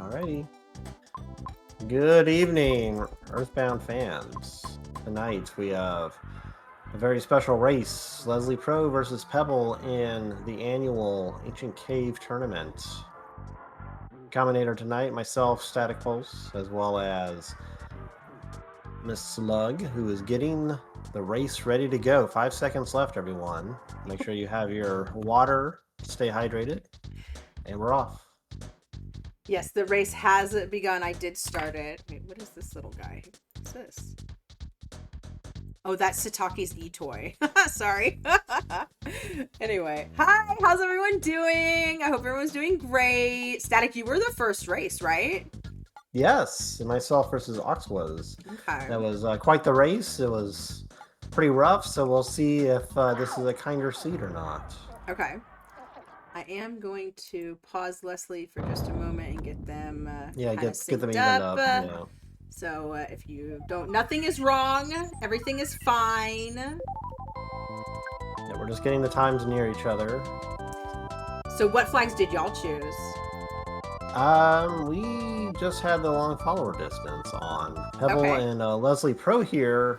Alrighty. Good evening, Earthbound fans. Tonight we have a very special race, Leslie Pro versus Pebble in the annual Ancient Cave Tournament. Commentator tonight, myself, Static Pulse, as well as Miss Slug, who is getting the race ready to go. 5 seconds left, everyone. Make sure you have your water, stay hydrated, and we're off. Yes, the race has begun. I did start it. Wait, what is this little guy? What's this? Oh, that's Sataki's e-toy. Sorry. Anyway, hi, how's everyone doing? I hope everyone's doing great. Static, you were the first race, right? Yes, myself versus Ox was. Okay. That was quite the race. It was pretty rough, so we'll see if this is a kinder seat or not. Okay. I am going to pause Leslie for just a moment and get them get them synced evened up. Yeah. So if you don't, nothing is wrong. Everything is fine. Yeah, we're just getting the times near each other. So what flags did y'all choose? We just had the long follower distance on. Pebble Okay. and Leslie Pro here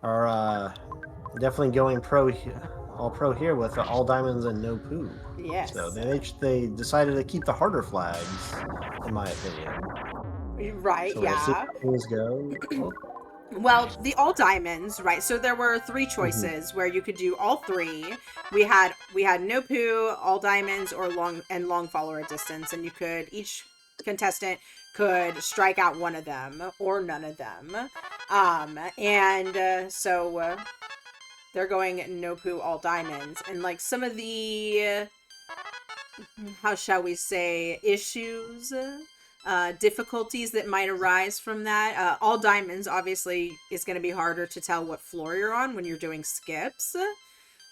are definitely going pro all pro here with all diamonds and no poo. Yes. So they decided to keep the harder flags, in my opinion. Right, so yeah. We'll see how things go. Well, the all diamonds, right? So there were 3 choices where you could do all 3. We had no poo, all diamonds, or long follower distance, and each contestant could strike out one of them or none of them. So they're going no poo, all diamonds, and like some of the how shall we say issues. Difficulties that might arise from that. All diamonds obviously is going to be harder to tell what floor you're on when you're doing skips.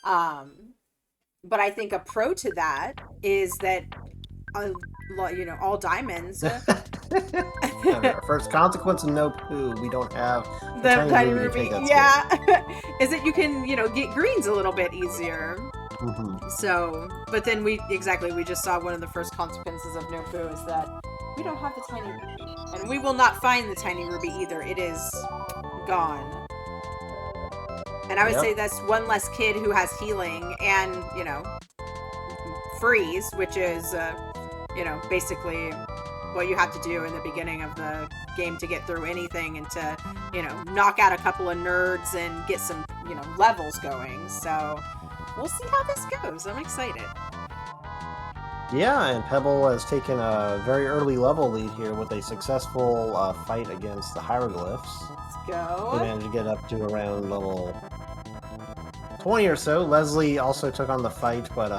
But I think a pro to that is that all diamonds. First consequence of no poo, we don't have the tiny ruby. Yeah, is that you can get greens a little bit easier. So, but then we just saw one of the first consequences of no poo is that we don't have the tiny ruby. And we will not find the tiny ruby either. It is gone. And I would say that's one less kid who has healing and, freeze, which is, basically what you have to do in the beginning of the game to get through anything and to, knock out a couple of nerds and get some, levels going. So we'll see how this goes. I'm excited. Yeah, and Pebble has taken a very early level lead here with a successful fight against the hieroglyphs. Let's go. They managed to get up to around level 20 or so. Leslie also took on the fight, but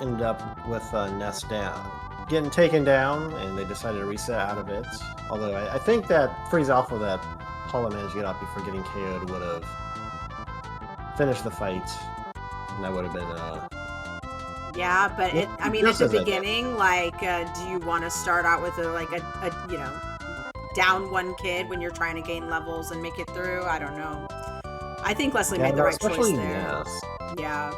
ended up with Nest down, getting taken down, and they decided to reset out of it. Although I think that Freeze Alpha that Paula managed to get up before getting KO'd would have finished the fight, and that would have been yeah, but at the beginning, do you want to start out with a down one kid when you're trying to gain levels and make it through? I don't know. I think Leslie made the right choice there. Yes. Yeah.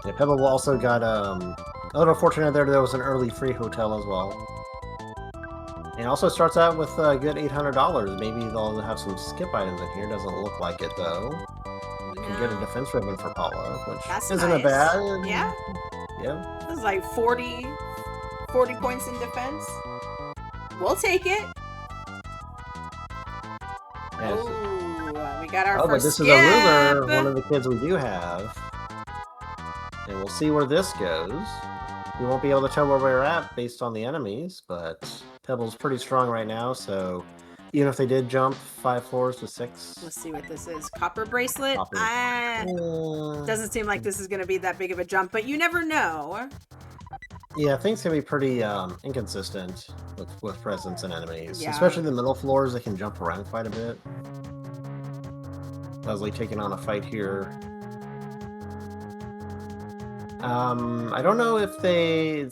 Yeah, Pebble also got a little fortunate there. There was an early free hotel as well. And also starts out with a good $800. Maybe they'll have some skip items in here. Doesn't look like it though. You can get a defense ribbon for Paula, which isn't nice. a bad. Yeah. Yeah. This is like 40 points in defense. We'll take it. Yeah, oh, we got our first but this skip. is a ruler, one of the kids we do have. And we'll see where this goes. We won't be able to tell where we're at based on the enemies, but Pebble's pretty strong right now, so even if they did jump 5 floors to 6. Let's see what this is. Copper bracelet? Copper. Doesn't seem like this is going to be that big of a jump, but you never know. Yeah, things can be pretty inconsistent with presence and enemies. Yeah. Especially the middle floors, they can jump around quite a bit. Leslie taking on a fight here. I don't know if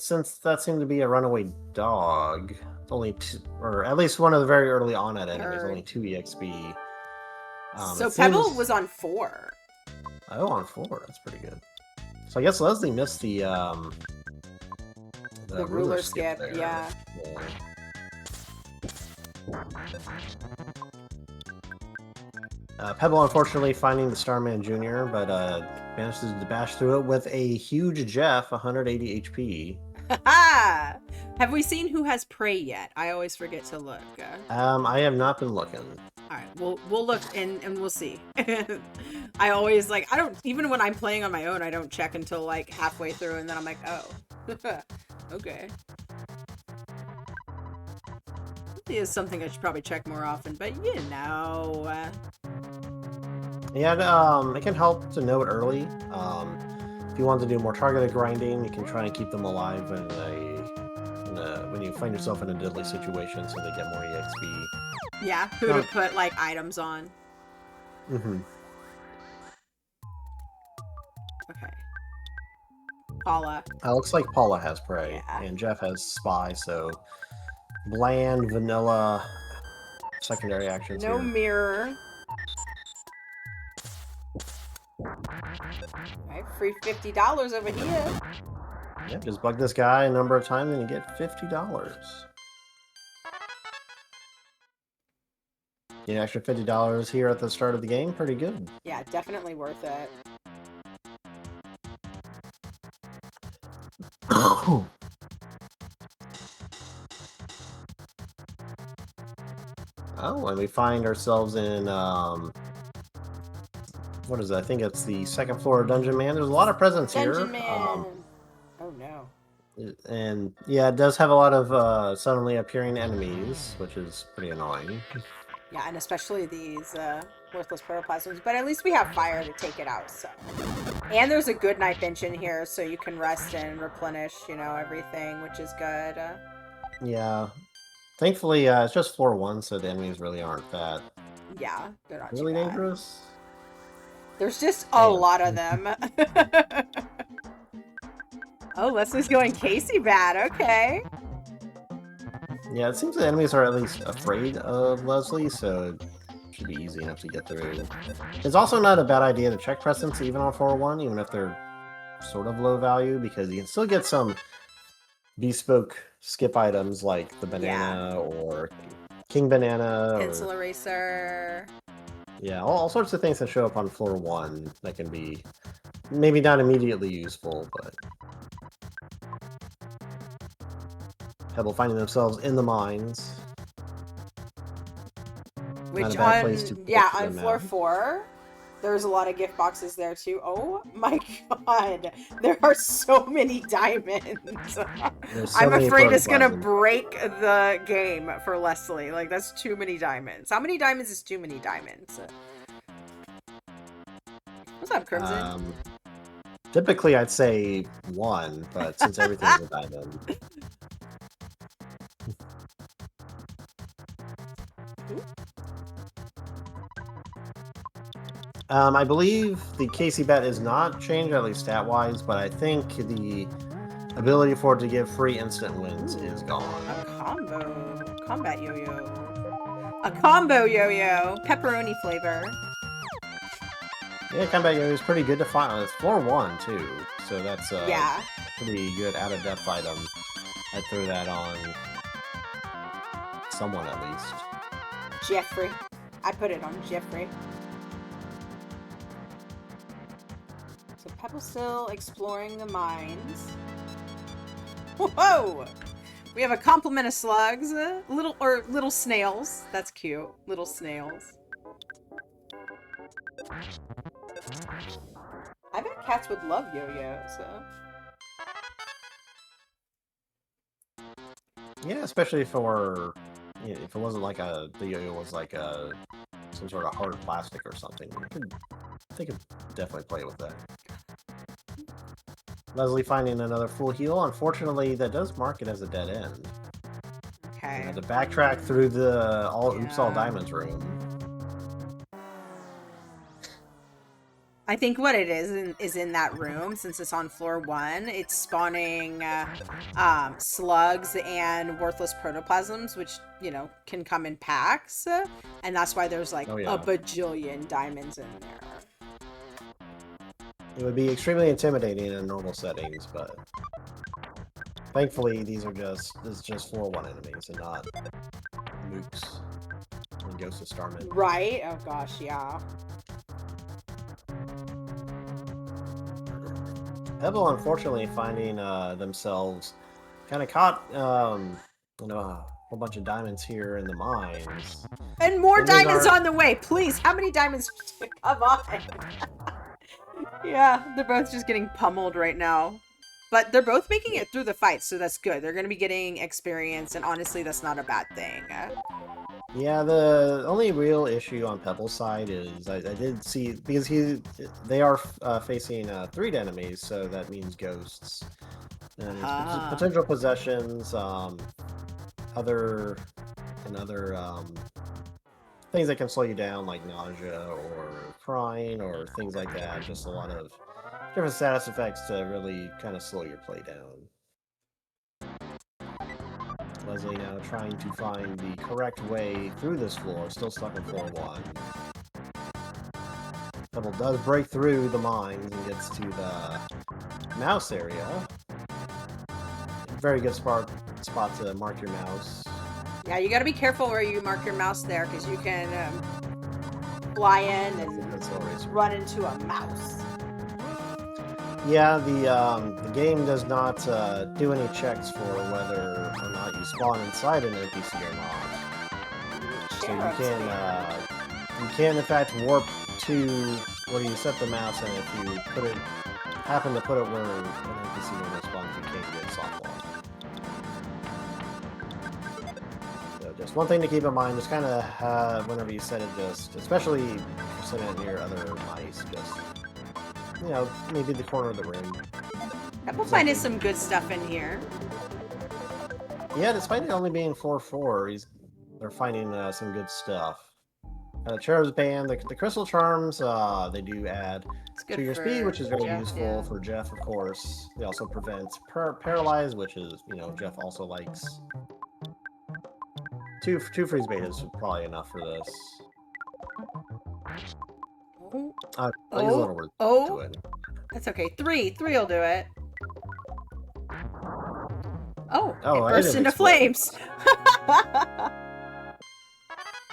since that seemed to be a runaway dog, only 2, or at least one of the very early on at enemies, only 2 EXP. So Pebble was on 4. Oh, on 4. That's pretty good. So I guess Leslie missed the The ruler skip there. Yeah. Pebble, unfortunately, finding the Starman Jr., but manages to bash through it with a huge Jeff, 180 HP. Have we seen who has prey yet? I always forget to look. I have not been looking. All right, we'll look and we'll see. I always I don't, even when I'm playing on my own, I don't check until like halfway through, and then I'm like, oh, okay. It is something I should probably check more often, but you know. Yeah, it can help to know it early. If you want to do more targeted grinding, you can try and keep them alive when you find yourself in a deadly situation, so they get more EXP. Yeah, who to put like items on. Mm-hmm. Okay. Paula. Looks like Paula has prey, and Jeff has spy, so bland, vanilla secondary actions. No here. Mirror. Alright, free $50 over here. Yeah, just bug this guy a number of times and you get $50. Get an extra $50 here at the start of the game. Pretty good. Yeah, definitely worth it. Oh, and we find ourselves in what is it? I think it's the second floor of Dungeon Man. There's a lot of presents here. Dungeon Man. Oh no. And yeah, it does have a lot of suddenly appearing enemies, which is pretty annoying. Yeah, and especially these worthless protoplasms. But at least we have fire to take it out. So, and there's a good night bench in here, so you can rest and replenish, everything, which is good. Yeah. Thankfully, it's just floor 1, so the enemies really aren't that. Yeah, they're not really too bad. dangerous. There's just a lot of them. Oh, Leslie's going Casey bad. Okay. Yeah, it seems the enemies are at least afraid of Leslie, so it should be easy enough to get through. It's also not a bad idea to check presents even on floor 1, even if they're sort of low value, because you can still get some bespoke skip items like the banana or King Banana. Pencil eraser. Yeah, all sorts of things that show up on floor 1 that can be maybe not immediately useful, but Pebble finding themselves in the mines. Which on floor 4, there's a lot of gift boxes there too. Oh my god, there are so many diamonds. I'm afraid it's gonna break the game for Leslie. Like, that's too many diamonds. How many diamonds is too many diamonds? What's up, Crimson? Typically I'd say 1, but since everything's a diamond. I believe the Casey bet is not changed, at least stat-wise, but I think the ability for it to give free instant wins is gone. A combo. Combat yo-yo. A combo yo-yo. Pepperoni flavor. Yeah, combat yo-yo is pretty good to find. It's floor 1, too, so that's a pretty good out-of-depth item. I'd throw that on someone, at least. Jeffrey. I put it on Jeffrey. So Pebble's still exploring the mines. Whoa! We have a complement of slugs, little snails. That's cute, little snails. I bet cats would love yo-yos. Yeah, especially for if it wasn't like the yo-yo was like some sort of hard plastic or something. They could definitely play with that. Leslie finding another full heal. Unfortunately, that does mark it as a dead end. Okay. You have to backtrack through the Oops All Diamonds room. I think what it is in that room, since it's on floor 1, it's spawning slugs and worthless protoplasms, which, can come in packs. And that's why there's a bajillion diamonds in there. It would be extremely intimidating in normal settings, but Thankfully, these are just floor 1 enemies and not mooks and Ghost of Starman. Right? Oh gosh, yeah. Pebble, unfortunately, finding themselves kind of caught, a whole bunch of diamonds here in the mines. And more diamonds on the way. Please, how many diamonds? Come on. Yeah, they're both just getting pummeled right now. But they're both making it through the fight, so that's good. They're going to be getting experience, and honestly, that's not a bad thing. Yeah, the only real issue on Pebble's side is I did see, because they are facing 3 enemies, so that means ghosts and potential possessions, other things that can slow you down, like nausea or crying or things like that. Just a lot of different status effects to really kind of slow your play down. Leslie now trying to find the correct way through this floor, still stuck in floor 1. Pebble does break through the mines and gets to the mouse area. Very good spot to mark your mouse. Yeah, you gotta be careful where you mark your mouse there, because you can fly in and run into a mouse. Yeah, the game does not do any checks for whether or not you spawn inside an NPC or not. So you can in fact warp to where you set the mouse, and if you happen to put it where an NPC normally spawns, you can't get soft lock. So just one thing to keep in mind, just kind of whenever you set it, especially if you're setting it near other mice, maybe the corner of the room. We'll find some good stuff in here. Yeah, despite it only being 4-4, they're finding some good stuff. Cherub's Band, the Crystal Charms, they do add to your speed, which is very useful for Jeff, of course. They also prevent Paralyze, which is, Jeff also likes. Two freeze bait is probably enough for this. Use a little word to it. That's okay. 3 will do it. Oh, it burst into flames.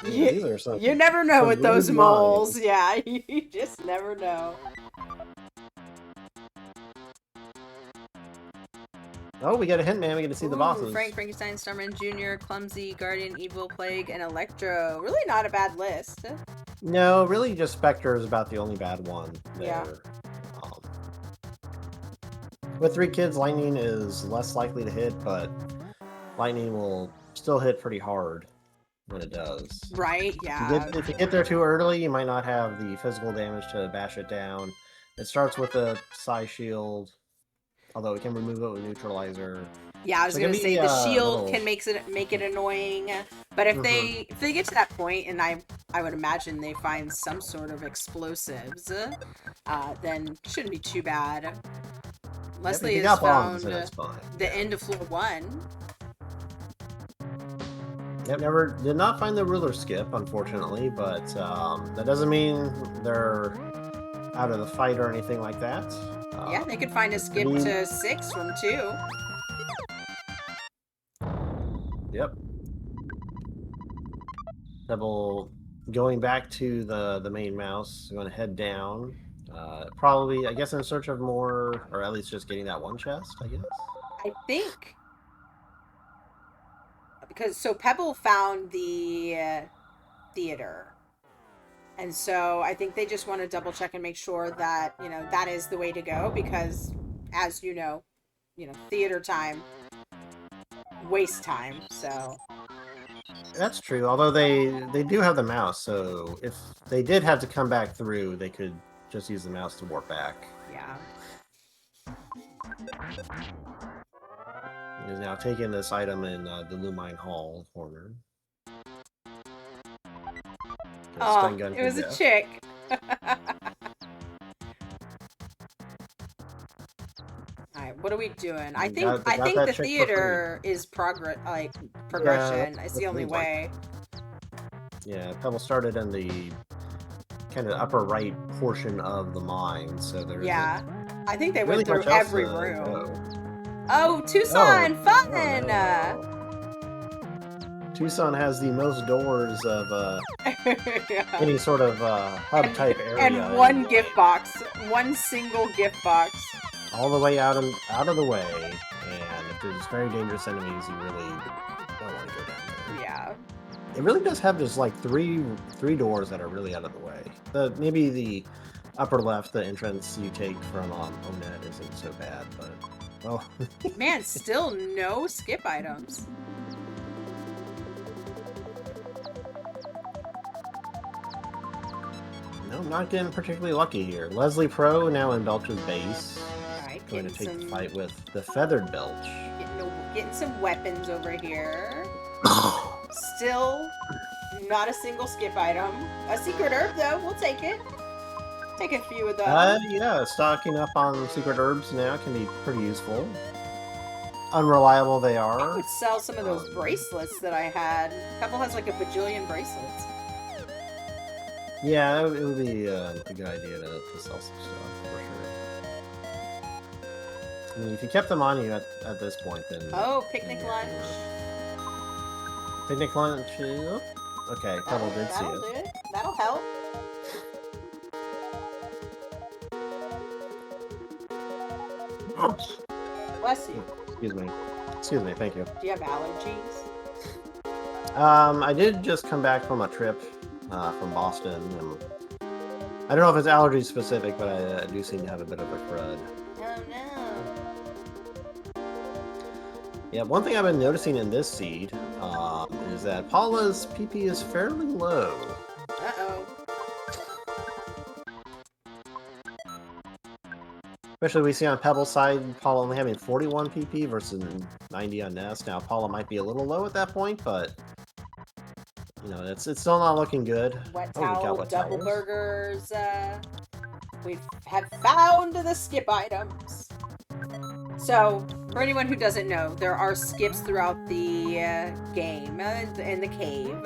You never know with those moles. Yeah, you just never know. Oh, we got a hint, man. We get to see the bosses. Frank, Frankenstein, Starman Jr., Clumsy, Guardian, Evil, Plague, and Electro. Really not a bad list. No, really just Spectre is about the only bad one there. Yeah. With 3 kids, Lightning is less likely to hit, but Lightning will still hit pretty hard when it does. Right, yeah. If you get there too early, you might not have the physical damage to bash it down. It starts with a Psy Shield, although it can remove it with Neutralizer. Yeah, I was going to say the shield can make it annoying, but if they get to that point, and I would imagine they find some sort of explosives, then shouldn't be too bad. Leslie has found the end of floor 1. Yep, did not find the ruler skip, unfortunately, but that doesn't mean they're out of the fight or anything like that. Yeah, they could find a skip to 6 from 2. Yep. Pebble going back to the main mouse, going to head down. Probably, I guess, in search of more, or at least just getting that one chest, I guess. I think. So Pebble found the theater. And so I think they just want to double check and make sure that, that is the way to go, because as you know, theater time, waste time, so. That's true, although they do have the mouse, so if they did have to come back through, they could just use the mouse to warp back. Yeah. He's now taking this item in the Lumine Hall corner. Oh, it was a chick. Alright, what are we doing? I think the theater is progression. Yeah, it's the only way. Yeah, Pebble started in the kind of upper right portion of the mine, so there's I think they went through every room. Oh, Tucson, fun! Oh, no. Tucson has the most doors of Yeah. any sort of hub type area. And one gift box. One single gift box. All the way out of the way. And if there's very dangerous enemies, you really don't want to go down there. Yeah. It really does have just like three doors that are really out of the way. Maybe the upper left, the entrance you take from Onet isn't so bad, but oh. Man, still no skip items. No, I'm not getting particularly lucky here. Leslie Pro now in Belch's base. Alright, Going to take the fight with the Feathered Belch. Getting some weapons over here. Still not a single skip item. A secret herb, though. We'll take it. Take a few of those. Yeah, stocking up on secret herbs now can be pretty useful. Unreliable they are. I would sell some of those bracelets that I had. Pebble has like a bajillion bracelets. Yeah, it would be a good idea to sell some stuff, for sure. I mean, if you kept them on you at this point, then... Oh, picnic lunch. Picnic lunch. Oh, okay, Pebble did see it. That'll help. Bless you. Excuse me. Excuse me, thank you. Do you have allergies? I did just come back from a trip from Boston, and I don't know if it's allergy specific, but I do seem to have a bit of a crud. Oh no. Yeah, one thing I've been noticing in this seed is that Paula's PP is fairly low. Uh-oh. Especially we see on Pebble's side, Paula only having 41 PP versus 90 on Nest. Now Paula might be a little low at that point, but you know, it's still not looking good. Wet towel, double burgers. We have found the skip items. So, for anyone who doesn't know, there are skips throughout the game in the cave.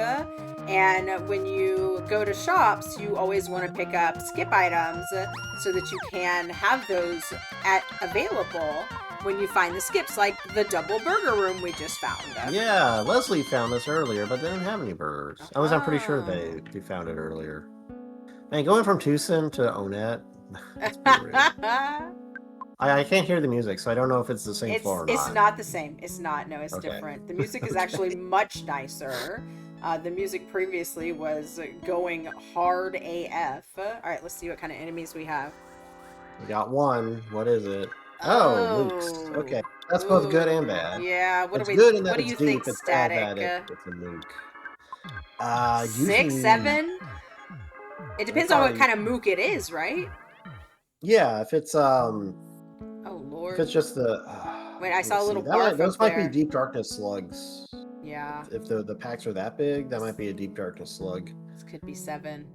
And when you go to shops, you always want to pick up skip items so that you can have those available when you find the skips, like the double burger room we just found. Yeah, Leslie found this earlier, but they didn't have any burgers. I'm pretty sure they found it earlier. Man, going from Tucson to Onet, that's pretty weird. I can't hear the music, so I don't know if it's the same floor or not. It's not the same. It's not. No, it's different. The music is actually much nicer. The music previously was going hard AF. All right, let's see what kind of enemies we have. We got one. What is it? Oh, nukes. Okay, that's both good and bad. Yeah. What do you think, Static? It's a nuke. 6, 7. It depends on what kind of mook it is, right? Yeah, if it's Oh Lord. If it's just the. Wait, I saw a little barf those up might be deep darkness slugs. Yeah. If the packs are that big, that might be a deep darkness slug. This could be 7.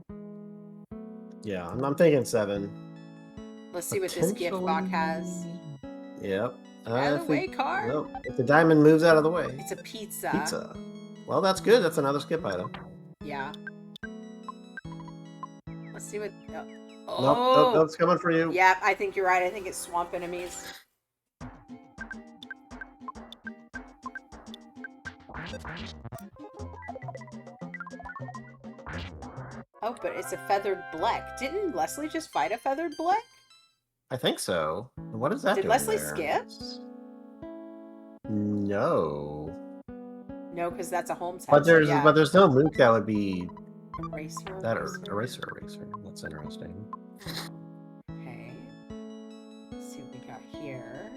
Yeah, I'm thinking 7. Let's see what this gift box has. Yep. Out of the way, car. Nope. If the diamond moves out of the way. It's a pizza. Pizza. Well, that's good. That's another skip item. Yeah. Let's see what. Oh. Nope, it's coming for you. Yeah, I think you're right. I think it's swamp enemies. Oh, but it's a feathered Bleck. Didn't Leslie just fight a feathered Bleck? I think so. What is that? Did Leslie skip? No. No, because that's a Holmes house. But there's no mook that would be eraser. Eraser. That's interesting. Okay. Let's see what we got here.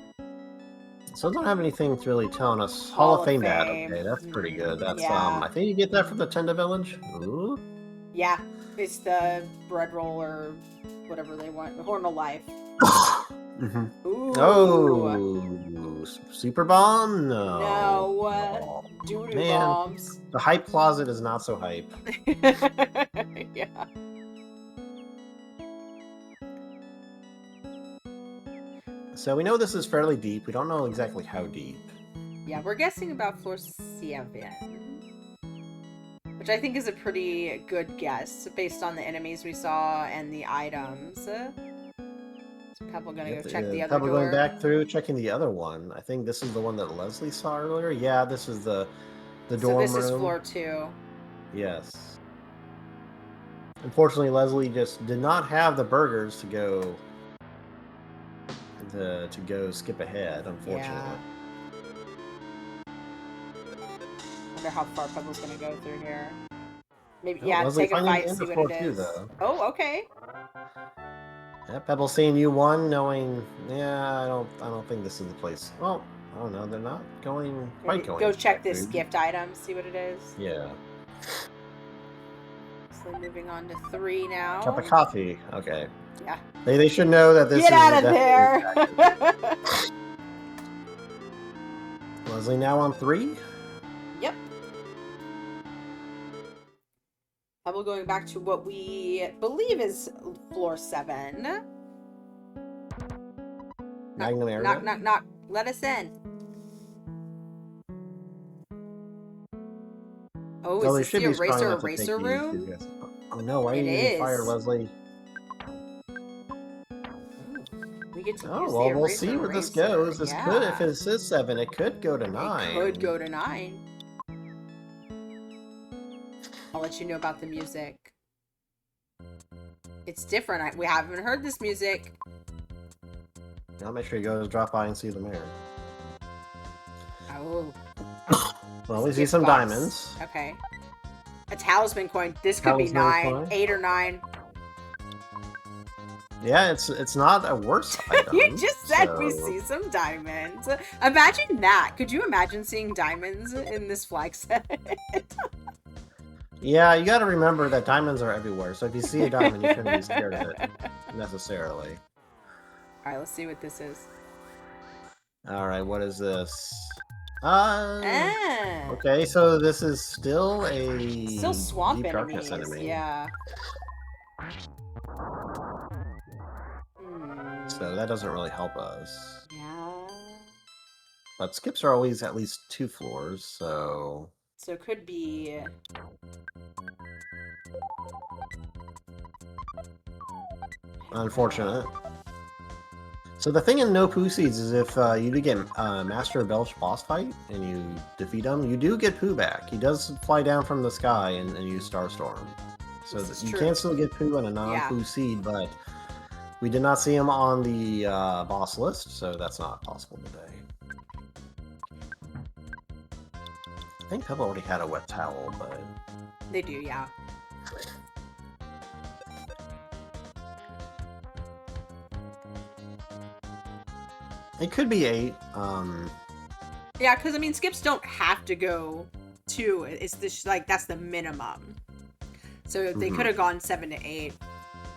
So I don't have anything to really telling us. Hall of Fame bad. Okay, that's pretty good. That's I think you get that from the Tenda Village. Ooh. Yeah, it's the bread roll or whatever they want. Horn of Life. Mm-hmm. Ooh. Oh, super bomb? No. No. Doo-doo bombs. The hype closet is not so hype. Yeah. So we know this is fairly deep. We don't know exactly how deep. Yeah, we're guessing about floor 7. Which I think is a pretty good guess based on the enemies we saw and the items. It's Pebble gonna go check the other Pebble door. going back through, checking the other one. I think this is the one that Leslie saw earlier. Yeah, this is the dorm room. So this is floor 2. Yes. Unfortunately, Leslie just did not have the burgers to go skip ahead. Unfortunately. Yeah. Wonder how far Pebble's gonna go through here. Maybe Leslie take a finding fight, the see end of what it floor 2, is. though. Oh, okay. Yeah, Pebble seeing you won, knowing, I don't think this is the place. Well, I don't know. They're not quite going. Go check this gift item, see what it is. Yeah. So moving on to 3 now. Cup of coffee. Okay. Yeah. They should know that this Get is out of there. Leslie now on 3. Yep. Pebble going back to what we believe is floor 7. Magnum area. Knock, knock, knock. Let us in. Oh, is this the eraser room? Oh no, why are you getting fired, Leslie? We get to use well, the we'll see where this goes. This could, if it says 7, it could go to 9. It could go to 9. I'll let you know about the music. It's different. We haven't heard this music. I'll make sure you go drop by and see the mayor. Oh. Well, we see some diamonds. Okay. A talisman coin. This could be 9. 8 or 9. Yeah, it's not a worse item. You just said we see some diamonds. Imagine that. Could you imagine seeing diamonds in this flag set? Yeah, you got to remember that diamonds are everywhere. So if you see a diamond, you shouldn't be scared of it necessarily. All right, let's see what this is. All right, what is this? Okay, so this is still swamp deep enemies. darkness enemy. Yeah. So that doesn't really help us. Yeah. But skips are always at least 2 floors, so... So it could be... Unfortunate. So the thing in No Poo Seeds is if you do get Master Belch boss fight and you defeat him, you do get Pooh back. He does fly down from the sky and use Starstorm. So you can still get Pooh in a non-Pooh seed, but we did not see him on the boss list, so that's not possible today. I think Pebble already had a wet towel, but... They do, yeah. It could be 8. Yeah, because, I mean, skips don't have to go 2. It's this, like, that's the minimum. So they could have gone 7 to 8.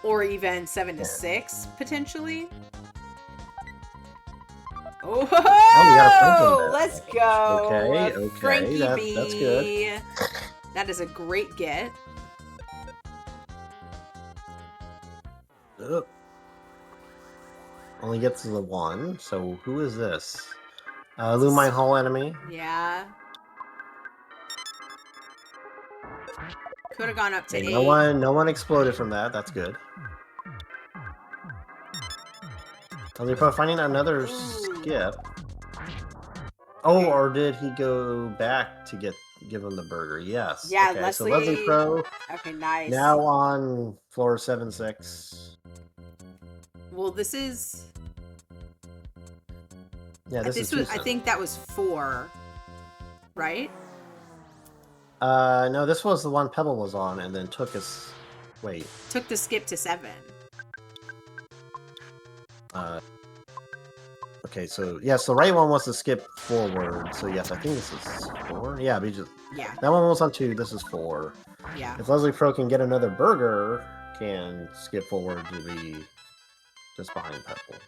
Or even 7 to 6, potentially. Oh, we got a let's go. Okay, Frankie B. That's good. That is a great get. Only gets the 1, so who is this? Lumine Hall enemy? Yeah. Could have gone up to 8. No one exploded from that, that's good. They're probably finding another skip. Oh, or did he go back to give him the burger? Yes. Yeah, okay, Leslie. So Leslie Pro. Okay, nice. Now on floor 7-6. Well, this is. Yeah, this is. I think that was 4, right? No, this was the one Pebble was on, and then took us. Wait. Took the skip to 7. Okay, so yes, the right one was to skip forward. So yes, I think this is 4. Yeah, that one was on 2. This is 4. Yeah. If Leslie Pro can get another burger, can skip forward to be just behind Pebble.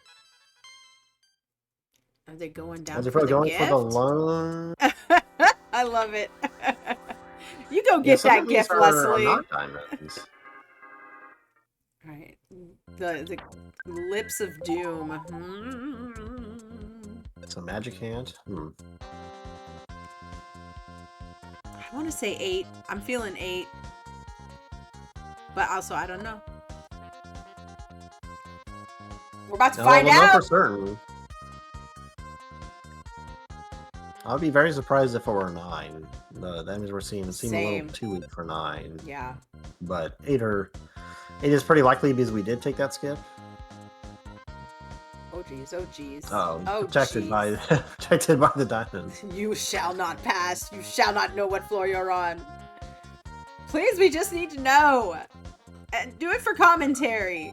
Are they going down Leslie for Pro the going gift? for the loan. I love it. You go get that gift, Leslie. Not diamonds. All right. The lips of doom. It's a magic hand. I want to say 8. I'm feeling 8. But also, I don't know. We're about to find we'll out. know for certain. I would be very surprised if it were 9. That means we're seeing a little too weak for 9. Yeah. But 8 is pretty likely because we did take that skip. Oh geez, oh geez. Protected by the diamonds. You shall not pass. You shall not know what floor you're on. Please, we just need to know. And do it for commentary.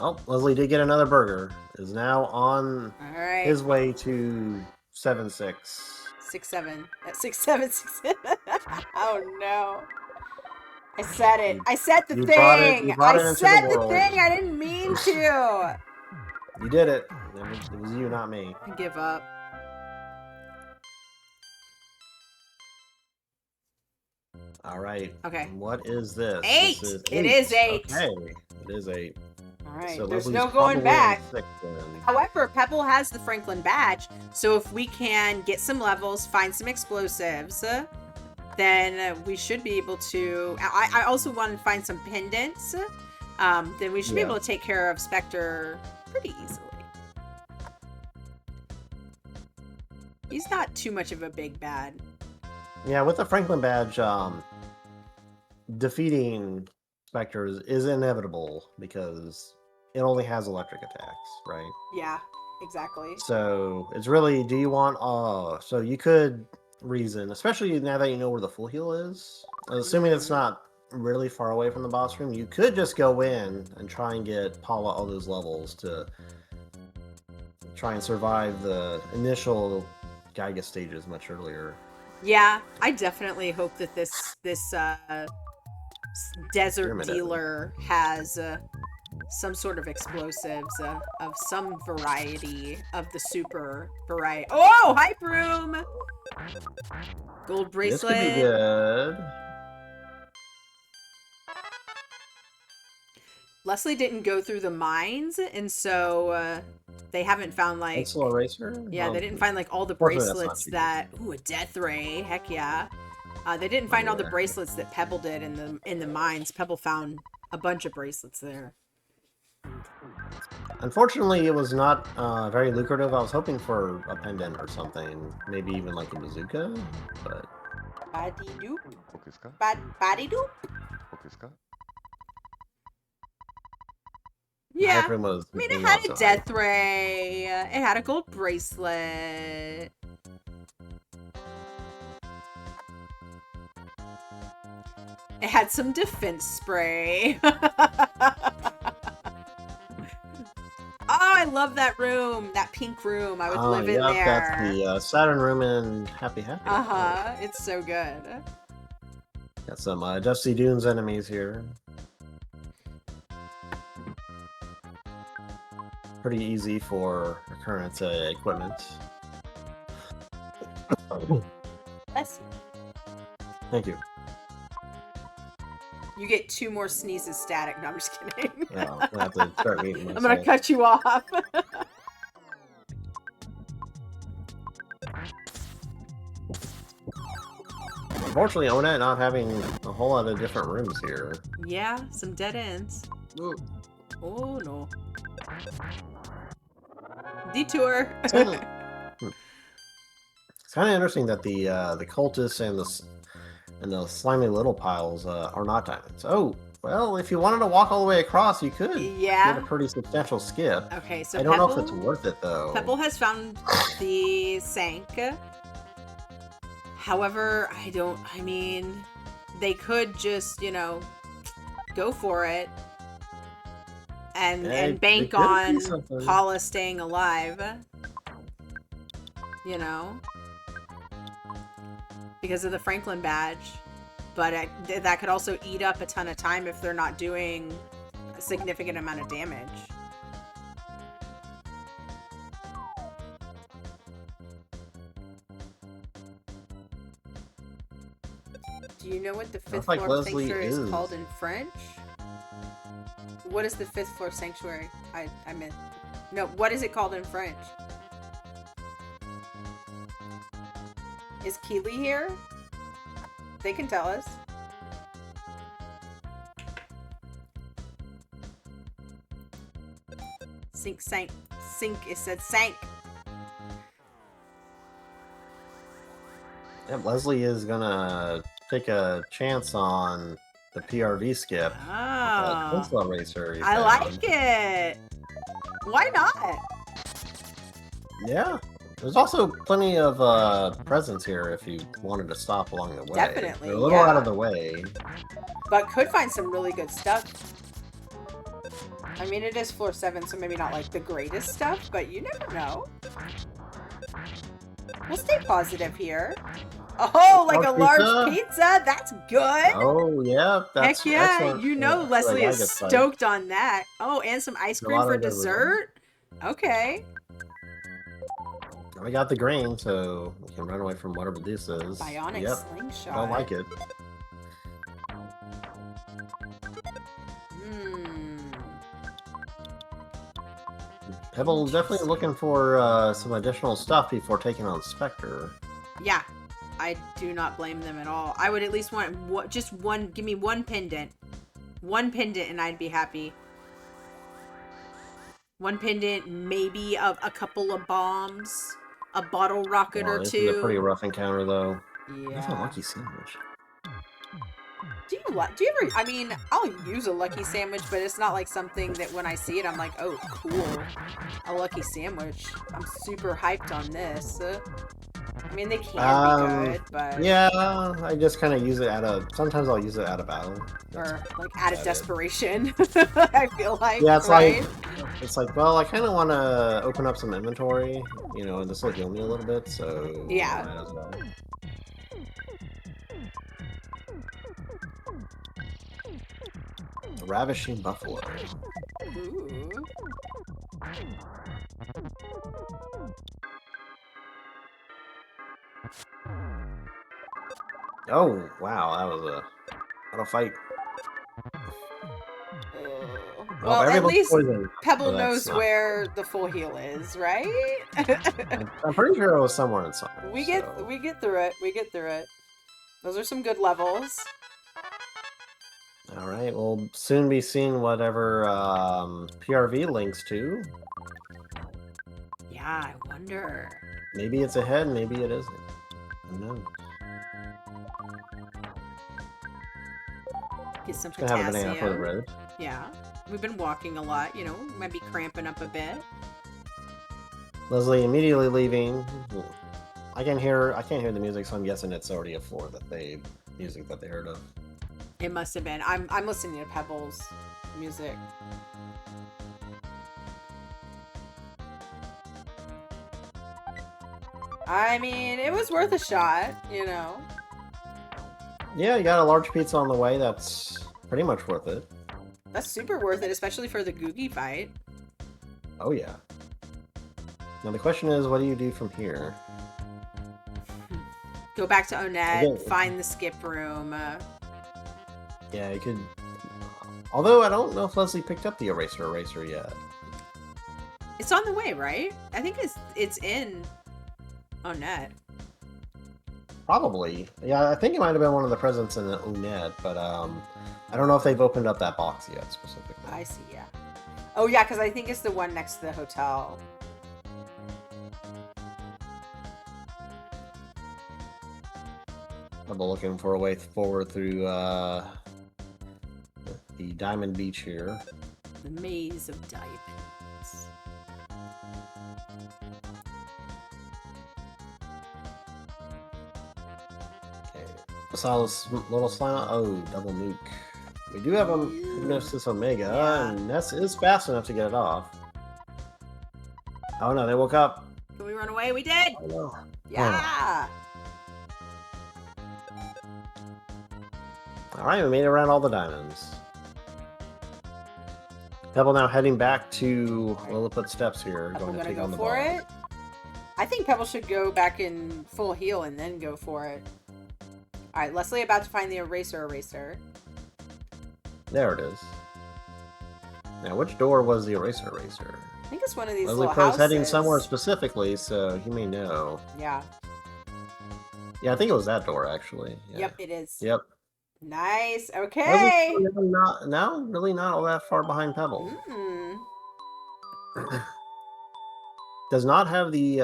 Oh, Leslie did get another burger. Is now on his way to 7-6. 6-7. 6-7. Oh no. I said it. I said the thing. I said the thing. I didn't mean to. You did it. It was you, not me. I give up. All right. Okay. What is this? 8. This is 8. It is 8. Okay. It is 8. All right. So there's no going back. However, Pebble has the Franklin badge, so if we can get some levels, find some explosives, then we should be able to. I also want to find some pendants. Then we should be able to take care of Spectre pretty easily. He's not too much of a big bad. Yeah, with the Franklin badge, defeating Spectres is inevitable because it only has electric attacks, right? Yeah, exactly. So it's really, do you want, so you could reason, especially now that you know where the full heal is, assuming it's not really far away from the boss room, you could just go in and try and get Paula all those levels to try and survive the initial Gyga stages much earlier. Yeah, I definitely hope that this desert dealer has some sort of explosives of some variety of the super variety. Oh, hype room! Gold bracelet. This could be good. Leslie didn't go through the mines, and so they haven't found like pencil eraser. Yeah, they didn't find like all the bracelets that. Ooh, a death ray! Heck yeah! They didn't find all the bracelets that Pebble did in the mines. Pebble found a bunch of bracelets there. Unfortunately, it was not very lucrative. I was hoping for a pendant or something, maybe even like a bazooka, but. Body doop. Body doop. Yeah, I mean, it had a death ray. It had a gold bracelet. It had some defense spray. Oh, I love that room. That pink room. I would live in there. That's the Saturn room in Happy Happy. Uh-huh. It's so good. Got some Dusty Dunes enemies here. Pretty easy for current equipment. Bless you. Thank you. You get 2 more sneezes static. No, I'm just kidding. No, I have to start meeting myself. I'm gonna cut you off. Unfortunately, Ona not having a whole lot of different rooms here. Yeah, some dead ends. Ooh. Oh no. Detour. It's kind of interesting that the cultists and the slimy little piles are not diamonds. Oh, well, if you wanted to walk all the way across, you could get a pretty substantial skip. Okay, so I don't know if it's worth it, though. Pebble has found the Sank. However, I mean, they could just, go for it and bank on Paula staying alive. Because of the Franklin badge. But that could also eat up a ton of time if they're not doing a significant amount of damage. Do you know what the 5th floor sanctuary is called in French? What is the 5th floor sanctuary? I meant... No, what is it called in French? Is Keely here? They can tell us. Sink, sank. Sink, it said sank. Yep, Leslie is gonna take a chance on the PRV skip. Oh. Pencil eraser he I found. like it. Why not? Yeah. There's also plenty of presents here if you wanted to stop along the way. Definitely, They're a little out of the way. But could find some really good stuff. I mean, it is floor 7, so maybe not like the greatest stuff, but you never know. We'll stay positive here. Oh, like a large pizza? That's good. Oh, yeah. That's Heck yeah. excellent. You know Leslie is stoked on that. Oh, and some ice cream for dessert? Okay. We got the grain, so we can run away from whatever this is. Bionic slingshot. Don't like it. Pebble's definitely looking for some additional stuff before taking on Spectre. Yeah, I do not blame them at all. I would at least want just one. Give me one pendant. One pendant and I'd be happy. One pendant, maybe a couple of bombs. A bottle rocket or two. This is a pretty rough encounter, though. Yeah. That's a lucky sandwich. Do you ever? I mean, I'll use a lucky sandwich, but it's not like something that when I see it, I'm like, oh, cool, a lucky sandwich. I'm super hyped on this. I mean, they can be good, but yeah, I just kind of use it sometimes I'll use it out of battle, or like out of desperation. I feel like it's like well, I kind of want to open up some inventory, and this will heal me a little bit, so yeah. Might as well. Ravishing buffalo. Ooh. Oh, wow, that was a fight. Well, at least Pebble knows where the full heal is, right? I'm pretty sure it was somewhere inside. We get through it. We get through it. Those are some good levels. All right, we'll soon be seeing whatever PRV links to. Yeah, I wonder. Maybe it's ahead, maybe it isn't. Who knows? Get some potassium. Have a banana for the road. Yeah, we've been walking a lot. Might be cramping up a bit. Leslie immediately leaving. I can't hear the music, so I'm guessing it's already a floor music that they heard of. It must have been. I'm listening to Pebble's music. I mean, it was worth a shot, Yeah, you got a large pizza on the way. That's pretty much worth it. That's super worth it, especially for the Googie fight. Oh, yeah. Now, the question is, what do you do from here? Go back to Onett, find the skip room. Yeah, you could... Although, I don't know if Leslie picked up the eraser yet. It's on the way, right? I think it's in Onett. Probably. Yeah, I think it might have been one of the presents in the Onett, but I don't know if they've opened up that box yet, specifically. I see, yeah. Oh, yeah, because I think it's the one next to the hotel. I'm looking for a way forward through the Diamond Beach here. The maze of diamonds. Okay. I saw this little slime. Oh, double nuke. We do have a Hypnosis Omega, and that is fast enough to get it off. Oh no, they woke up. Can we run away? We did! Oh, no. Yeah! Alright, we made it around all the diamonds. Pebble now heading back to Lilliput Steps here, going to take on the for it. I think Pebble should go back in full heal and then go for it. Alright, Leslie about to find the eraser. There it is. Now, which door was the eraser? I think it's one of these Leslie little Pro's houses. heading somewhere specifically, so he may know. Yeah. Yeah, I think it was that door, actually. Yeah. Yep, it is. Yep. Nice. Okay. Really not all that far behind Pebble. Does not have the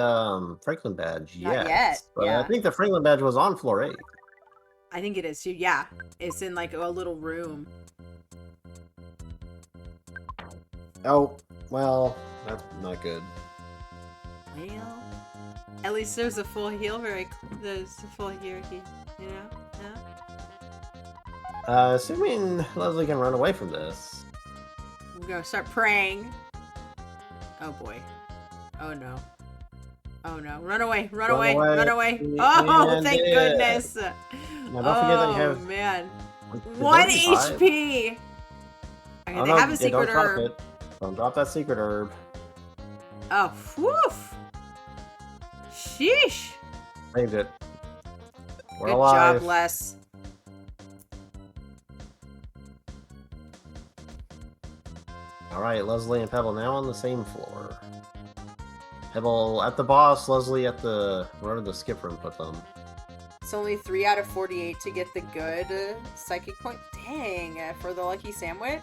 Franklin badge Not yet. yet. But Yeah. I think the Franklin badge was on floor 8. I think it is too. Yeah. It's in like a little room. Oh, well, that's not good. Well, at least there's a full heal. There's a full heal, you know? No? Assuming Leslie can run away from this. I'm gonna start praying. Oh boy. Oh no. Oh no. Run away. Run away. Run away. Oh, thank goodness. Now don't forget that you have... Oh, man. 1 HP. Okay, they have a secret herb. Don't drop that secret herb. Oh, woof. Sheesh. Saved it. We're Good alive. job, Les. Alright, Leslie and Pebble now on the same floor. Pebble at the boss, Leslie at the... wherever the skip room put them. It's only 3 out of 48 to get the good psychic point. Dang, for the lucky sandwich?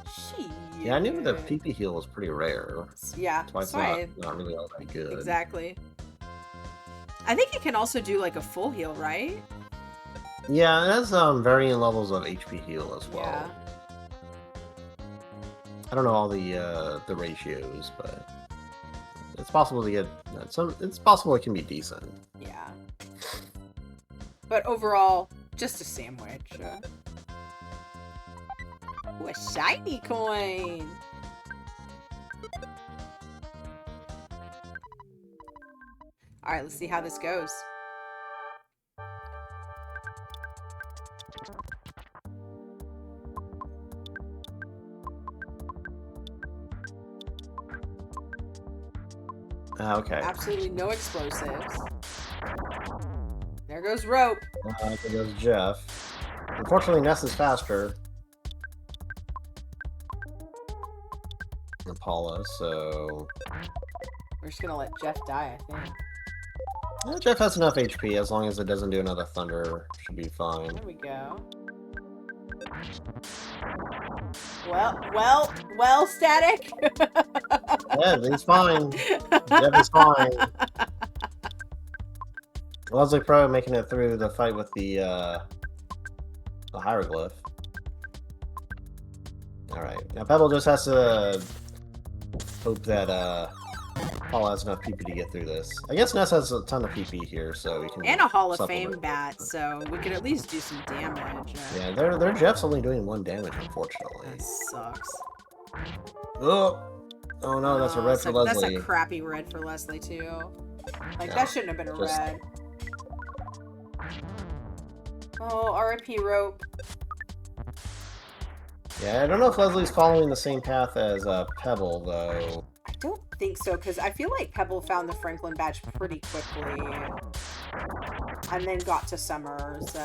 Shit. Yeah, I knew the PP heal was pretty rare. Yeah, that's why it's not really all that good. Exactly. I think you can also do like a full heal, right? Yeah, it has varying levels of HP heal as well. Yeah. I don't know all the ratios, but it's possible to get some. It's possible it can be decent. Yeah. But overall, just a sandwich. Ooh, a shiny coin! Alright, let's see how this goes. Okay. Absolutely no explosives. There goes rope. There goes Jeff. Unfortunately, Ness is faster than Paula, so... We're just gonna let Jeff die, I think. Well, Jeff has enough HP, as long as it doesn't do another thunder, should be fine. There we go. Well, Static! Yeah, he's fine. Jeff is fine. Leslie Pro making it through the fight with the hieroglyph. Alright, now Pebble just has to hope that Paul has enough PP to get through this. I guess Ness has a ton of PP here, so we can... And a Hall of Fame bat, so we could at least do some damage. Yeah, their Jeff's only doing 1 damage, unfortunately. That sucks. Oh! Oh no, that's a red for Leslie. That's a crappy red for Leslie, too. Like, that shouldn't have been a red. Oh, RIP rope. Yeah, I don't know if Leslie's following the same path as Pebble, though. I don't think so, because I feel like Pebble found the Franklin badge pretty quickly. And then got to Summers.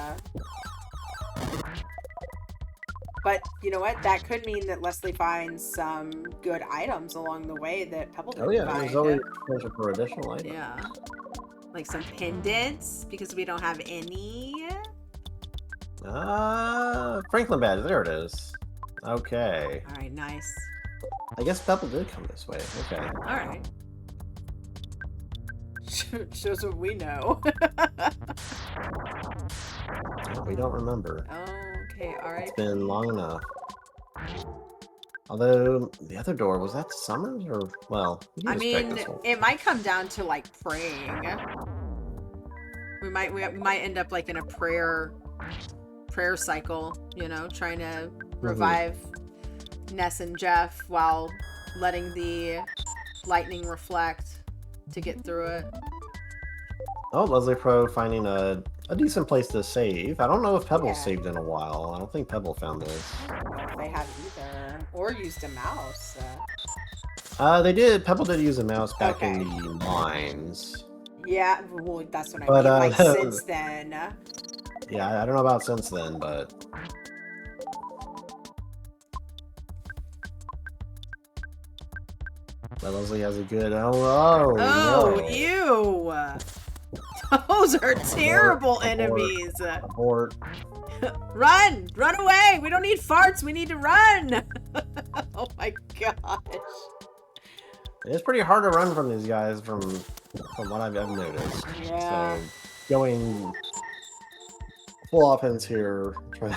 But, you know what? That could mean that Leslie finds some good items along the way that Pebble didn't find. There's always potential for additional items. Yeah. Like some pendants, because we don't have any. Franklin badge, there it is. Okay. Alright, nice. I guess Pebble did come this way. Okay. Alright. Shows what we know. Well, we don't remember. Okay, alright. It's been long enough. Although, the other door, was that Summers? Or, well, I mean, it might come down to, like, praying. We might end up, like, in a prayer cycle, you know, trying to revive Ness and Jeff while letting the lightning reflect to get through it. Oh, Leslie Pro finding a decent place to save. I don't know if Pebble saved in a while. I don't think Pebble found this. I don't know if they have either. Or used a mouse. They did. Pebble did use a mouse back in the mines. Yeah, well, that's what I mean. Like, since then. Yeah, I don't know about since then, but... But Leslie has a good... Oh, no. Ew! Those are terrible enemies! Abort. Run! Run away! We don't need farts, we need to run! Oh my gosh. It's pretty hard to run from these guys from what I've noticed. Yeah. So going full offense here, trying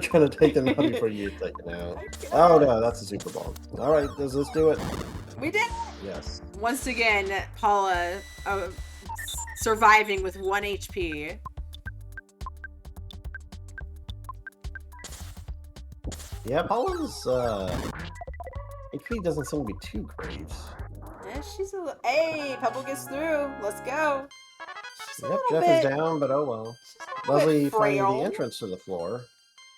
to take them out before you get taken out. Oh no, that's a Super Ball. All right, does this do it? We did. Yes. Once again, Paula surviving with 1 HP. Yeah, Paula's HP doesn't seem to be too great. Yeah, she's a. Hey, Pebble gets through. Let's go. Yep, Jeff is down, but oh well. Leslie finding the entrance to the floor.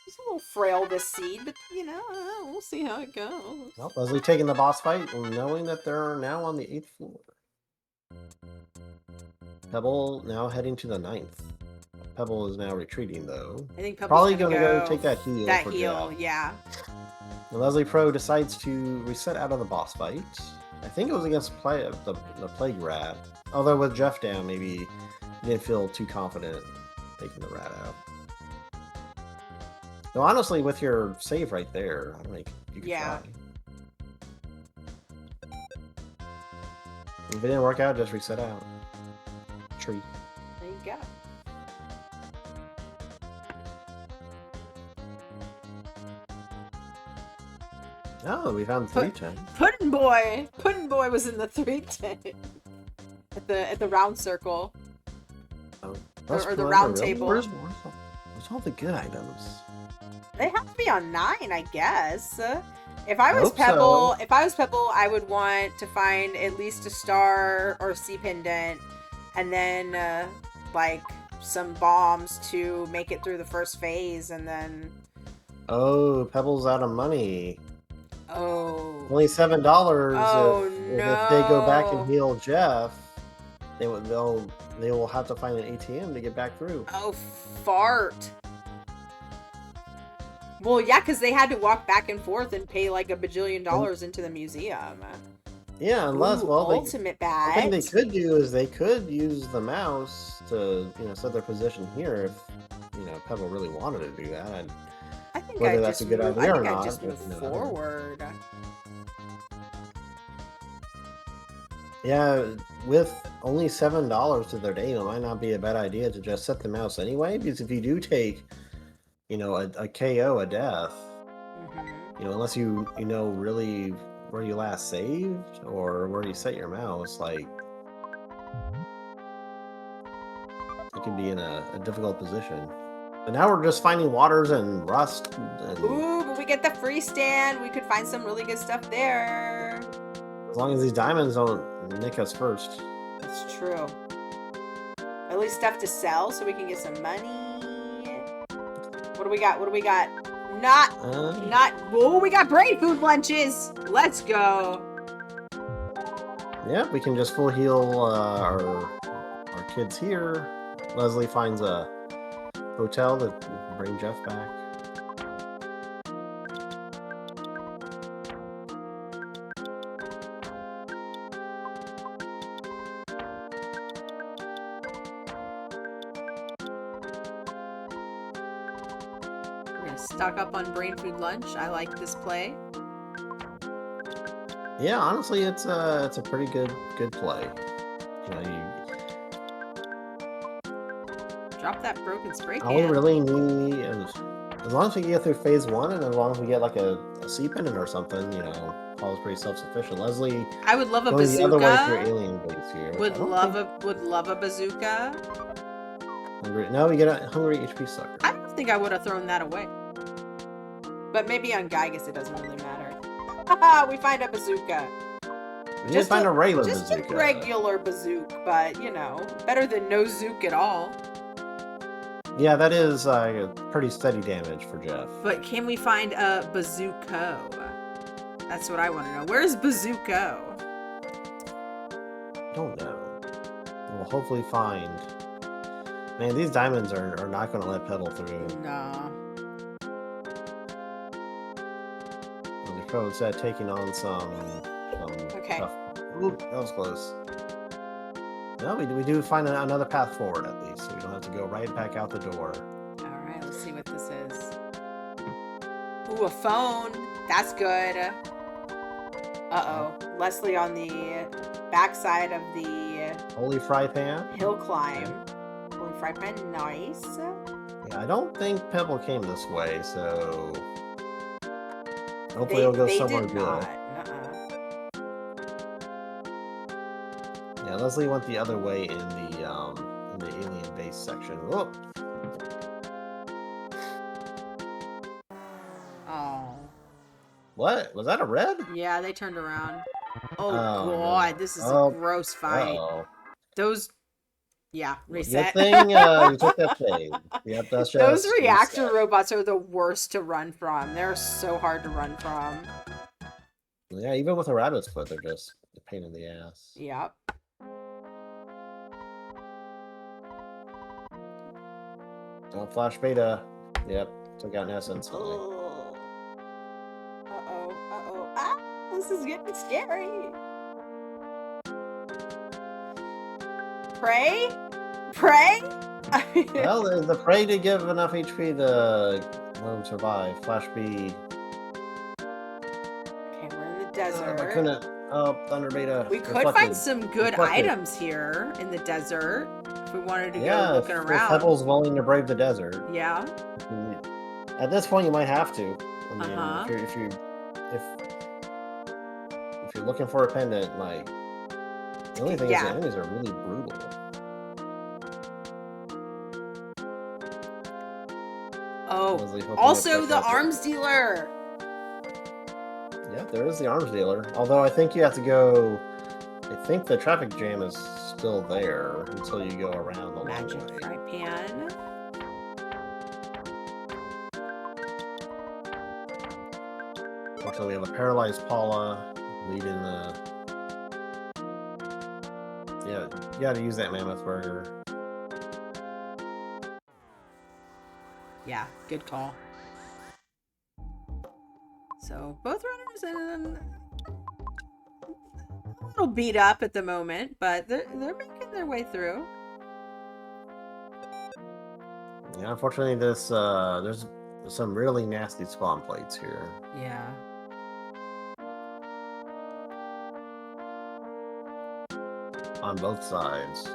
She's a little frail this seed, but you know, we'll see how it goes. Well, Leslie taking the boss fight, knowing that they're now on the 8th floor. Pebble now heading to the 9th. Pebble is now retreating, though. I think Pebble's probably going to go take that heal. That heal, Jeff. Yeah. And Leslie Pro decides to reset out of the boss fight. I think it was against the Plague Rat. Although with Jeff down, maybe he didn't feel too confident taking the rat out. No, honestly, with your save right there, I don't think you can try. If it didn't work out, just reset out. Tree. There you go. Oh, we found 310. Puddin' Boy was in the 310 at the round circle. Oh, or the round table. Where's all the good items? They have to be on 9, I guess. If I was Pebble, I would want to find at least a star or a sea pendant, and then like some bombs to make it through the first phase, and then. Oh, Pebble's out of money. Oh. Only $7. Oh, if they go back and heal Jeff, they will have to find an ATM to get back through. Oh, fart. Well, yeah, because they had to walk back and forth and pay like $1 bajillion into the museum. Yeah, unless ultimate bad. The thing they could do is they could use the mouse to set their position here if Pebble really wanted to do that. I think whether that's a good idea or not. I just move forward. Yeah, with only $7 to their name, it might not be a bad idea to just set the mouse anyway. Because if you do take, a KO, a death, unless you know really where you last saved or where you set your mouse, like you can be in a difficult position. And now we're just finding waters and rust. Ooh, but we get the free stand. We could find some really good stuff there. As long as these diamonds don't nick us first. That's true. At least stuff to sell so we can get some money. What do we got? Oh, we got brain food lunches. Let's go. Yeah, we can just full heal our kids here. Leslie finds a hotel to bring Jeff back. We're gonna stock up on brain food lunch. I like this play. Yeah, honestly, it's a pretty good play. Drop that broken spray can. All we really need is, as long as we get through phase 1, and as long as we get like a sea pendant or something, Paul's pretty self-sufficient. Leslie, I would love a bazooka. The other way through alien base here. Would love a bazooka. No, we get a hungry HP sucker. I don't think I would have thrown that away. But maybe on Gygus it doesn't really matter. Haha, we find a bazooka. We just find a regular bazooka. Just a regular bazooka, but better than no zook at all. Yeah, that is pretty steady damage for Jeff. But can we find a bazooka? That's what I want to know. Where's bazooka? Don't know. We'll hopefully find. Man, these diamonds are not going to let Pebble through. No. The pro said taking on some okay. Stuff. Ooh, that was close. No, we do find another path forward at least, so we don't have to go right back out the door. All right, let's see what this is. Ooh, a phone. That's good. Uh-oh. Leslie on the backside of the Holy Fry Pan. hill climb. Holy Fry Pan, nice. Yeah, I don't think Pebble came this way, so hopefully it'll go somewhere good. Yeah, Leslie went the other way in the alien base section. Whoop. Oh. What? Was that a red? Yeah, they turned around. Oh God, no. This is a gross fight. Those, yeah, reset. Good thing you took that shade. Yep, that's just those reactor reset. Robots are the worst to run from. They're so hard to run from. Yeah, even with a rabbit's foot, they're just a pain in the ass. Yep. Don't flash beta. Yep, took out Ness instantly. Uh-oh. Ah, this is getting scary. Pray? Well, the prey did give enough HP to let him survive. Flash B. Okay, we're in the desert. I couldn't. Oh, Thunder Beta. We could find some good items here in the desert if we wanted to go looking around. If Pebble's willing to brave the desert. Yeah. At this point, you might have to. I mean, if you're looking for a pendant, like the only thing is the enemies are really brutal. Oh, also the arms dealer. Yeah, there is the arms dealer. Although I think you have to go. I think the traffic jam is still there until you go around the Magic long way. Fry Pan. So we have a paralyzed Paula leading the. Yeah, you got to use that mammoth burger. Yeah, good call. So both runners and a little beat up at the moment, but they're making their way through. Yeah, unfortunately, there's some really nasty spawn plates here. Yeah. On both sides.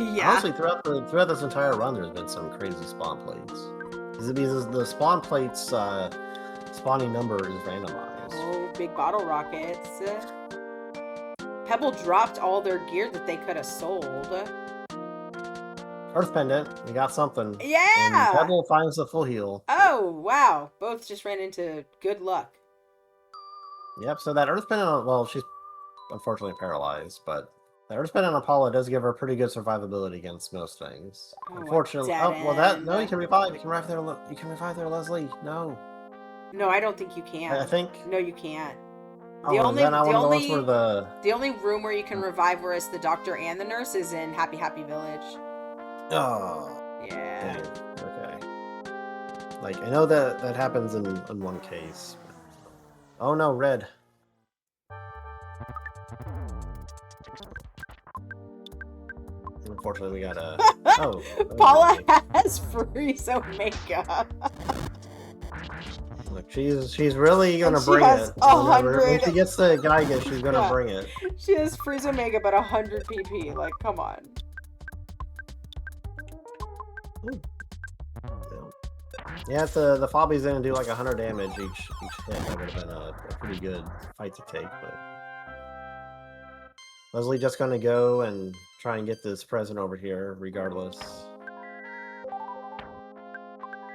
Yeah. Honestly, throughout this entire run, there's been some crazy spawn plates. Because the spawn plates spawning number is randomized. Oh, big bottle rockets. Pebble dropped all their gear that they could have sold. Earth Pendant, we got something. Yeah! And Pebble finds the full heal. Oh, wow. Both just ran into good luck. Yep, so that Earth Pendant, well, she's unfortunately paralyzed, but the Earth Pendant on Paula does give her pretty good survivability against most things. Oh, unfortunately, no, you can revive. You can revive there, Leslie. No. No, I don't think you can. I think. No, you can't. The only room where you can revive where it's the doctor and the nurse is in Happy Happy Village. Oh. Yeah. Dang. Okay. Like, I know that happens in one case. Oh no, red. Unfortunately, we got a. Oh. Paula has Freeze Omega. Look, she's really gonna bring it. 100. When she gets the Geiger, she's gonna bring it. She has Freeze Omega, but 100 PP. Like, come on. Yeah, if the Fobby's gonna do like 100 damage each hit, that would have been a pretty good fight to take. But Leslie just gonna go and try and get this present over here, regardless.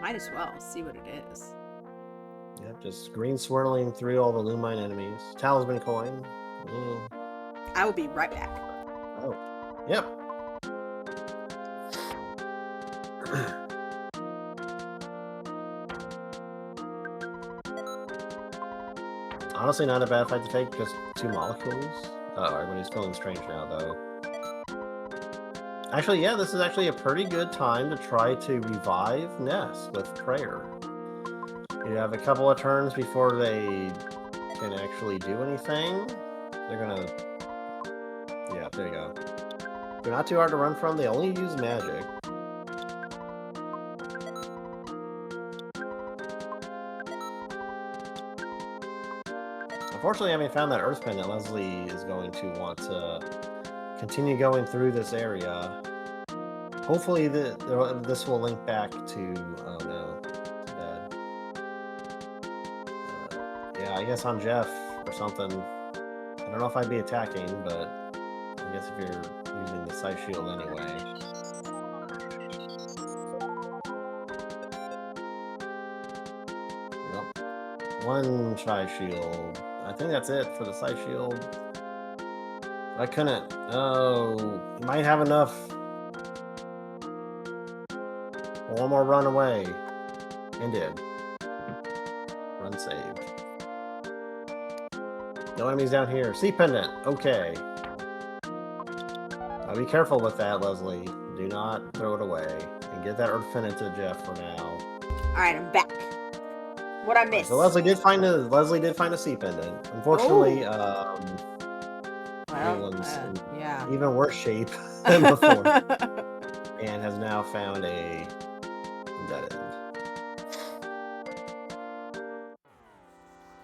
Might as well see what it is. Yep, just green swirling through all the Lumine enemies. Talisman coin. Ooh. I will be right back. Oh, yep. Honestly, not a bad fight to take, just 2 molecules. Everybody's feeling strange now, though. Actually, yeah, this is actually a pretty good time to try to revive Ness with Prayer. You have a couple of turns before they can actually do anything. They're gonna... Yeah, there you go. They're not too hard to run from, they only use magic. unfortunately, having found that Earth Pendant, Leslie is going to want to continue going through this area. Hopefully, this will link back to. Oh no, dead. Yeah, I guess on Jeff or something. I don't know if I'd be attacking, but I guess if you're using the side shield anyway. Yep. One side shield. I think that's it for the side shield. I couldn't. Oh, you might have enough. One more run away. And did. Run saved. No enemies down here. Sea pendant. Okay. Be careful with that, Leslie. Do not throw it away. And get that Earth pendant to Jeff for now. Alright, I'm back. What I missed? So Leslie did find a sea pendant. Unfortunately, everyone's in even worse shape than before. And has now found a dead end.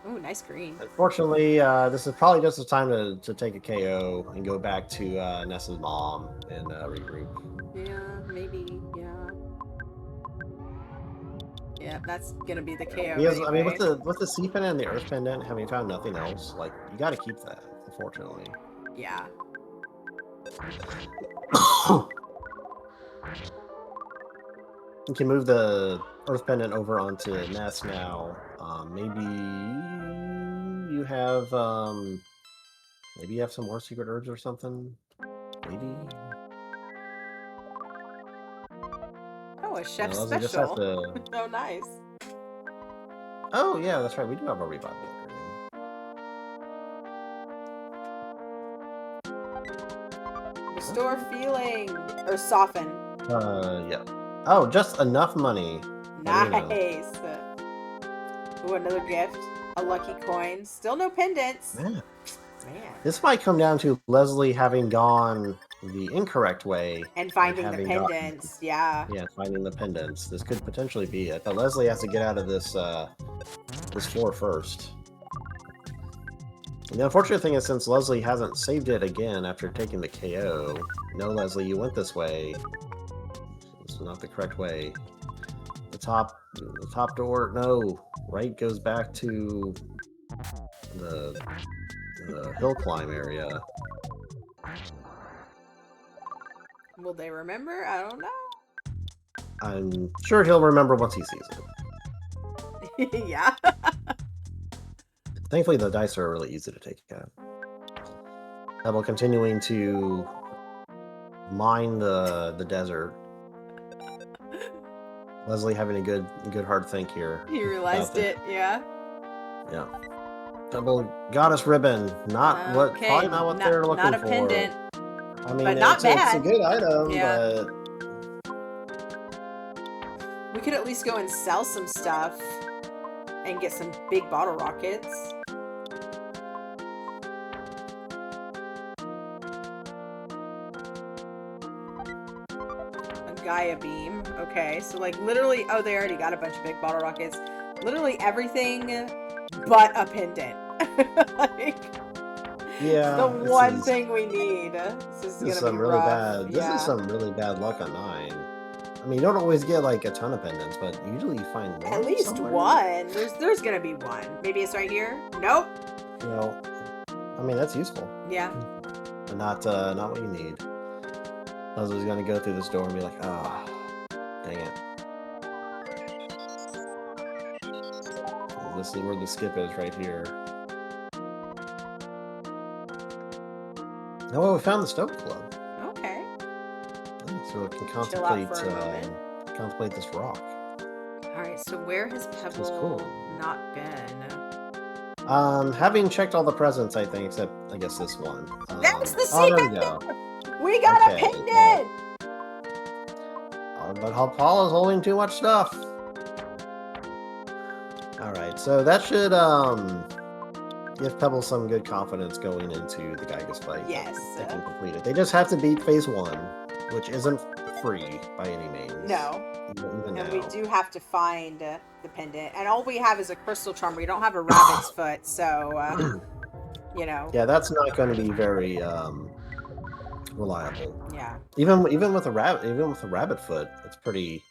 Ooh, nice green. Unfortunately, this is probably just the time to take a KO and go back to Nessa's mom and regroup. Yeah, maybe. Yeah, that's gonna be the KO. Because, I mean, with the sea pendant and the Earth pendant, having found nothing else, like you got to keep that. Unfortunately. Yeah. You can move the Earth pendant over onto Ness now. Maybe you have some more secret herbs or something. Maybe. Oh, a chef special. Oh, nice. Oh yeah, that's right. We do have a revival. Restore feeling or soften. Yeah. Oh, just enough money. Nice. Ooh, another gift. A lucky coin. Still no pendants. Man. This might come down to Leslie having gone the incorrect way. And finding the pendants. Yeah, finding the pendants. This could potentially be it. But Leslie has to get out of this this floor first. And the unfortunate thing is, since Leslie hasn't saved it again after taking the KO, no, Leslie, you went this way. This is not the correct way. The top door, no. Right goes back to the hill climb area. Will they remember? I don't know. I'm sure he'll remember once he sees it. Yeah. Thankfully, the dice are really easy to take out. Pebble continuing to mine the desert. Leslie having a good hard think here. He realized it, yeah. Yeah. Pebble goddess ribbon. Probably not what they're looking for. Not a pendant. I mean, but not bad. It's a good item, yeah. but we could at least go and sell some stuff and get some big bottle rockets. A Gaia beam. Okay, so like literally, oh, they already got a bunch of big bottle rockets. Literally everything but a pendant. Like, yeah, the one thing we need. This is gonna be really rough. bad. This is some really bad luck on 9. I mean, you don't always get like a ton of pendants, but usually you find one at least somewhere. One. There's gonna be one. Maybe it's right here. Nope. No. I mean, that's useful. Yeah. But not what you need. Leslie's gonna go through this door and be like, ah, dang it. This is where the skip is, right here. Oh, well, we found the Stoke Club. Okay. So we can contemplate this rock. Alright, so where has Pebble not been? Having checked all the presents, I think, except, I guess, this one. That's the secret! We got a pendant! But Paula's holding too much stuff. Alright, so that should, give Pebble some good confidence going into the Gygus fight. Yes. They can complete it. They just have to beat phase 1. which isn't free by any means. No. Even and now. we do have to find the pendant. And all we have is a crystal charm. We don't have a rabbit's foot, so, you know. Yeah, that's not going to be very reliable. Yeah. Even with a rabbit foot, it's pretty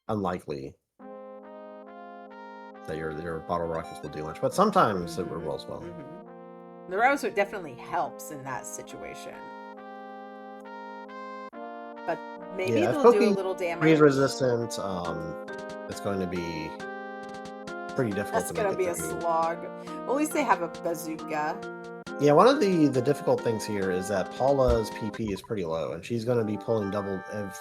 unlikely that your bottle rockets will do much. But sometimes it rolls well. The rabbit foot definitely helps in that situation. But maybe they'll do a little damage. Freeze resistant, it's going to be pretty difficult. That's going to be a slog. Well, at least they have a bazooka. Yeah, one of the difficult things here is that Paula's PP is pretty low, and she's going to be pulling double. If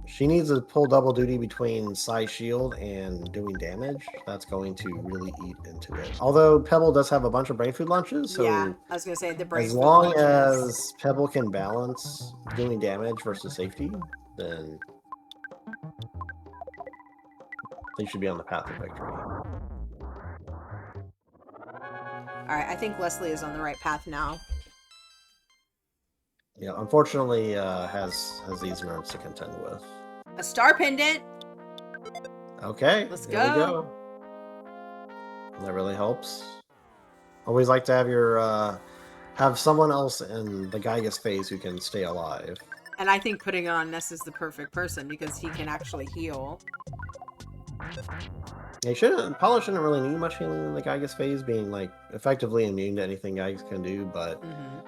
she needs to pull double duty between Psy Shield and doing damage, that's going to really eat into it. Although Pebble does have a bunch of brain food lunches, so yeah, I was going to say the brain as food long lunches. as Pebble can balance doing damage versus safety, then they should be on the path of victory. All right, I think Leslie is on the right path now. Yeah, unfortunately, has these nerves to contend with. A star pendant. Okay, let's go. We go. That really helps. Always like to have your have someone else in the Gygas phase who can stay alive. And I think putting it on Ness is the perfect person because he can actually heal. Paula shouldn't really need much healing in the Gygas phase, being like effectively immune to anything Gygas can do, but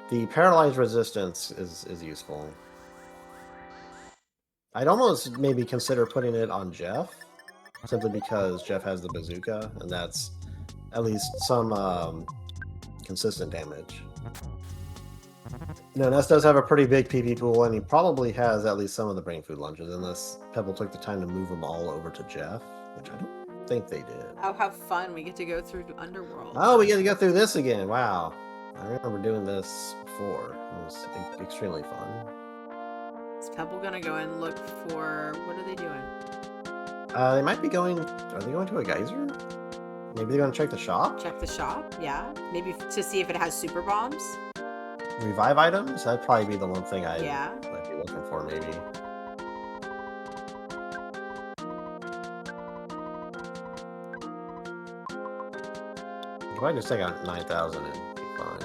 the paralyzed resistance is useful. I'd almost maybe consider putting it on Jeff, simply because Jeff has the bazooka, and that's at least some consistent damage. No, Ness does have a pretty big PP pool, and he probably has at least some of the brain food lunches, unless Pebble took the time to move them all over to Jeff, which I don't think they did. Oh, how fun. We get to go through Underworld. Oh, we get to go through this again. Wow. I remember doing this before. It was extremely fun. Is Pebble going to go and look for... What are they doing? They might be going... Are they going to a geyser? Maybe they're going to check the shop? Check the shop, yeah. Maybe to see if it has super bombs. Revive items? That'd probably be the one thing I might be looking for, maybe. If I just take out 9,000, it'd be fine.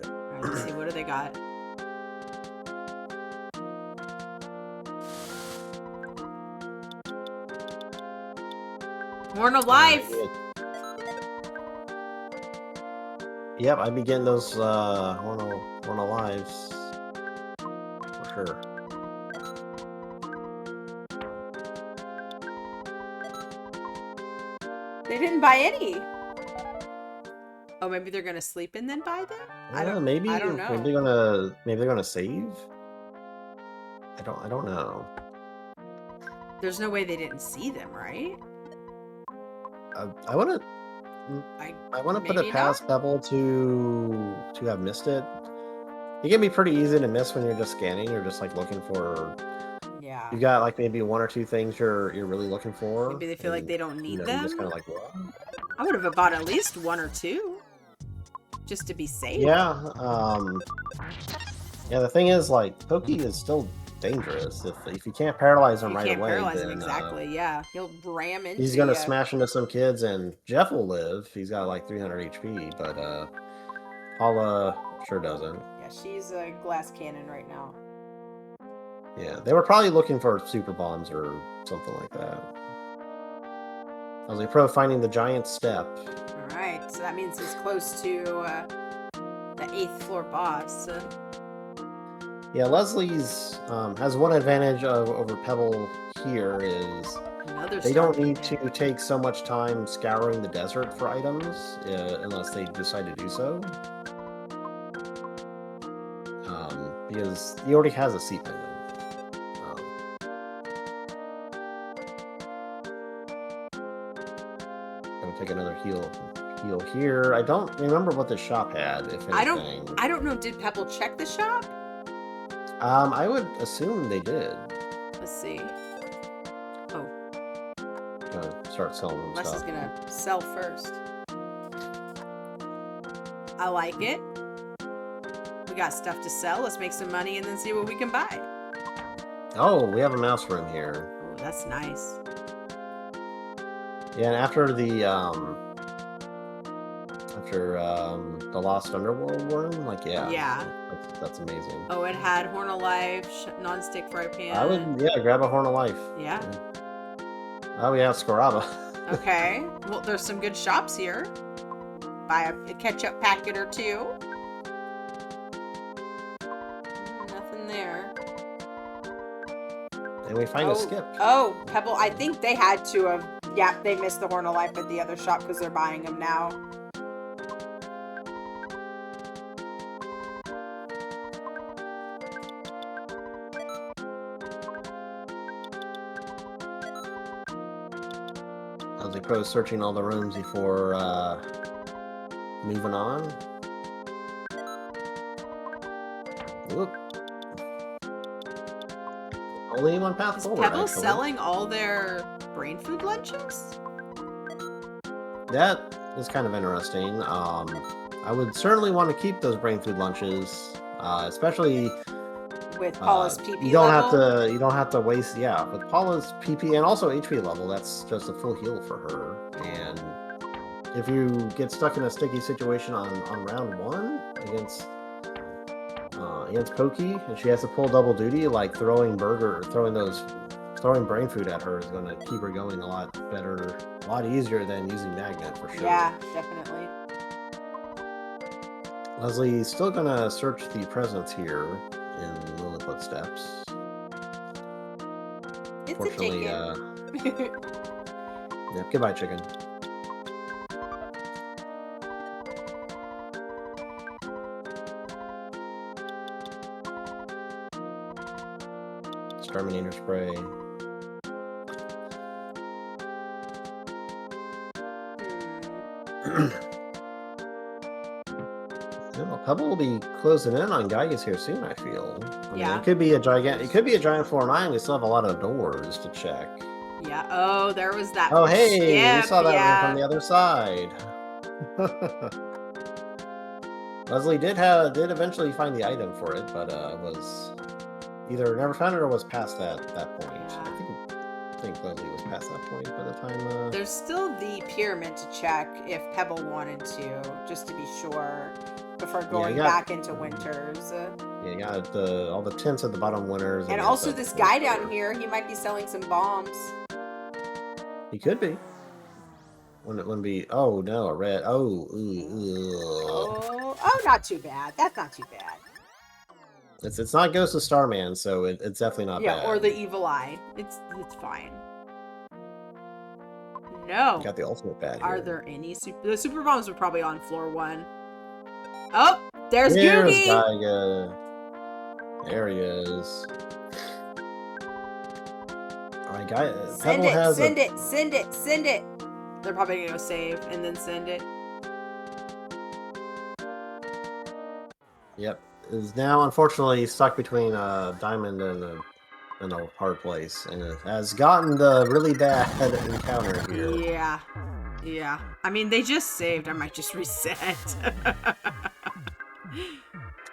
Alright, let's see. What do they got? Horn of Life! Yep, I'd be getting those Horn of Lives. For sure. They didn't buy any. Oh, maybe they're gonna sleep and then buy them? I don't know. Maybe they're gonna save? I don't know. There's no way they didn't see them, right? I want to put it past Pebble to have missed it. It can be pretty easy to miss when you're just scanning. You're just like looking for. Yeah. You got like maybe one or two things you're really looking for. Maybe they feel like they don't need them. You're just kind of like, what? I would have bought at least one or two, just to be safe. Yeah. Yeah. The thing is, like, Pokey is still dangerous. If you can't paralyze him right away, paralyze him exactly. Yeah, he'll ram into. He's gonna smash into some kids, and Jeff will live. He's got like 300 HP, but Paula sure doesn't. Yeah, she's a glass cannon right now. Yeah, they were probably looking for super bombs or something like that. I was like, pro finding the giant step. All right, so that means he's close to the 8th floor boss. Yeah, Leslie's has one advantage over Pebble here is they don't need to take so much time scouring the desert for items unless they decide to do so. Because he already has a seat pendant. Gonna take another heal here. I don't remember what the shop had, if anything. I don't know. Did Pebble check the shop? I would assume they did. Let's see. Oh. Gonna start selling them Les is gonna sell first. I like it. got stuff to sell. Let's make some money and then see what we can buy. Oh, we have a mouse room here. Oh, that's nice. Yeah, and after the Lost Underworld room, like Yeah. that's amazing. Oh, it had Horn of Life, non-stick fry pan. I would grab a Horn of Life. Yeah. Oh yeah, Scaraba. Okay. Well, there's some good shops here. Buy a ketchup packet or two. Nothing there. And we find a skip. Oh, Pebble. I think they had to have. Yeah, they missed the Horn of Life at the other shop because they're buying them now. Leslie Pro searching all the rooms before moving on. Whoop. Only one path forward. Pebble selling all their brain food lunches? That is kind of interesting. I would certainly want to keep those brain food lunches, especially with Paula's PP you don't level? you don't have to waste. Yeah, with Paula's PP and also HP level, that's just a full heal for her. And if you get stuck in a sticky situation on round 1 against Pokey, and she has to pull double duty, like throwing brain food at her is going to keep her going a lot better, a lot easier than using Magnet for sure. Yeah, definitely. Leslie's still going to search the presents here in Lilliput Steps. It's Fortunately, a chicken. Yeah, goodbye, chicken. Exterminator spray. Pebble will be closing in on Gygas here soon, I feel. I mean, it could be a giant floor 9. We still have a lot of doors to check. Yeah. Oh, there was that. Oh, hey, skip. We saw that one from the other side. Leslie did eventually find the item for it, but was either never found it or was past that point. Yeah. I think Leslie was past that point by the time. There's still the pyramid to check if Pebble wanted to, just to be sure, before going back into Winters. Yeah, you got all the tents at the bottom, Winters. And also this guy down here, he might be selling some bombs. He could be. Wouldn't be. Oh no, a red. Oh, not too bad. That's not too bad. It's not Ghost of Starman, so it's definitely not bad. Yeah, or the Evil Eye. It's fine. No. You got the ultimate bad. Are there any the super bombs were probably on floor 1. Oh, there's Googie. There he is. All right, guys. Send it. They're probably gonna go save and then send it. Yep, is now unfortunately stuck between Diamond and a hard place, and it has gotten the really bad encounter here. Yeah. I mean, they just saved. I might just reset.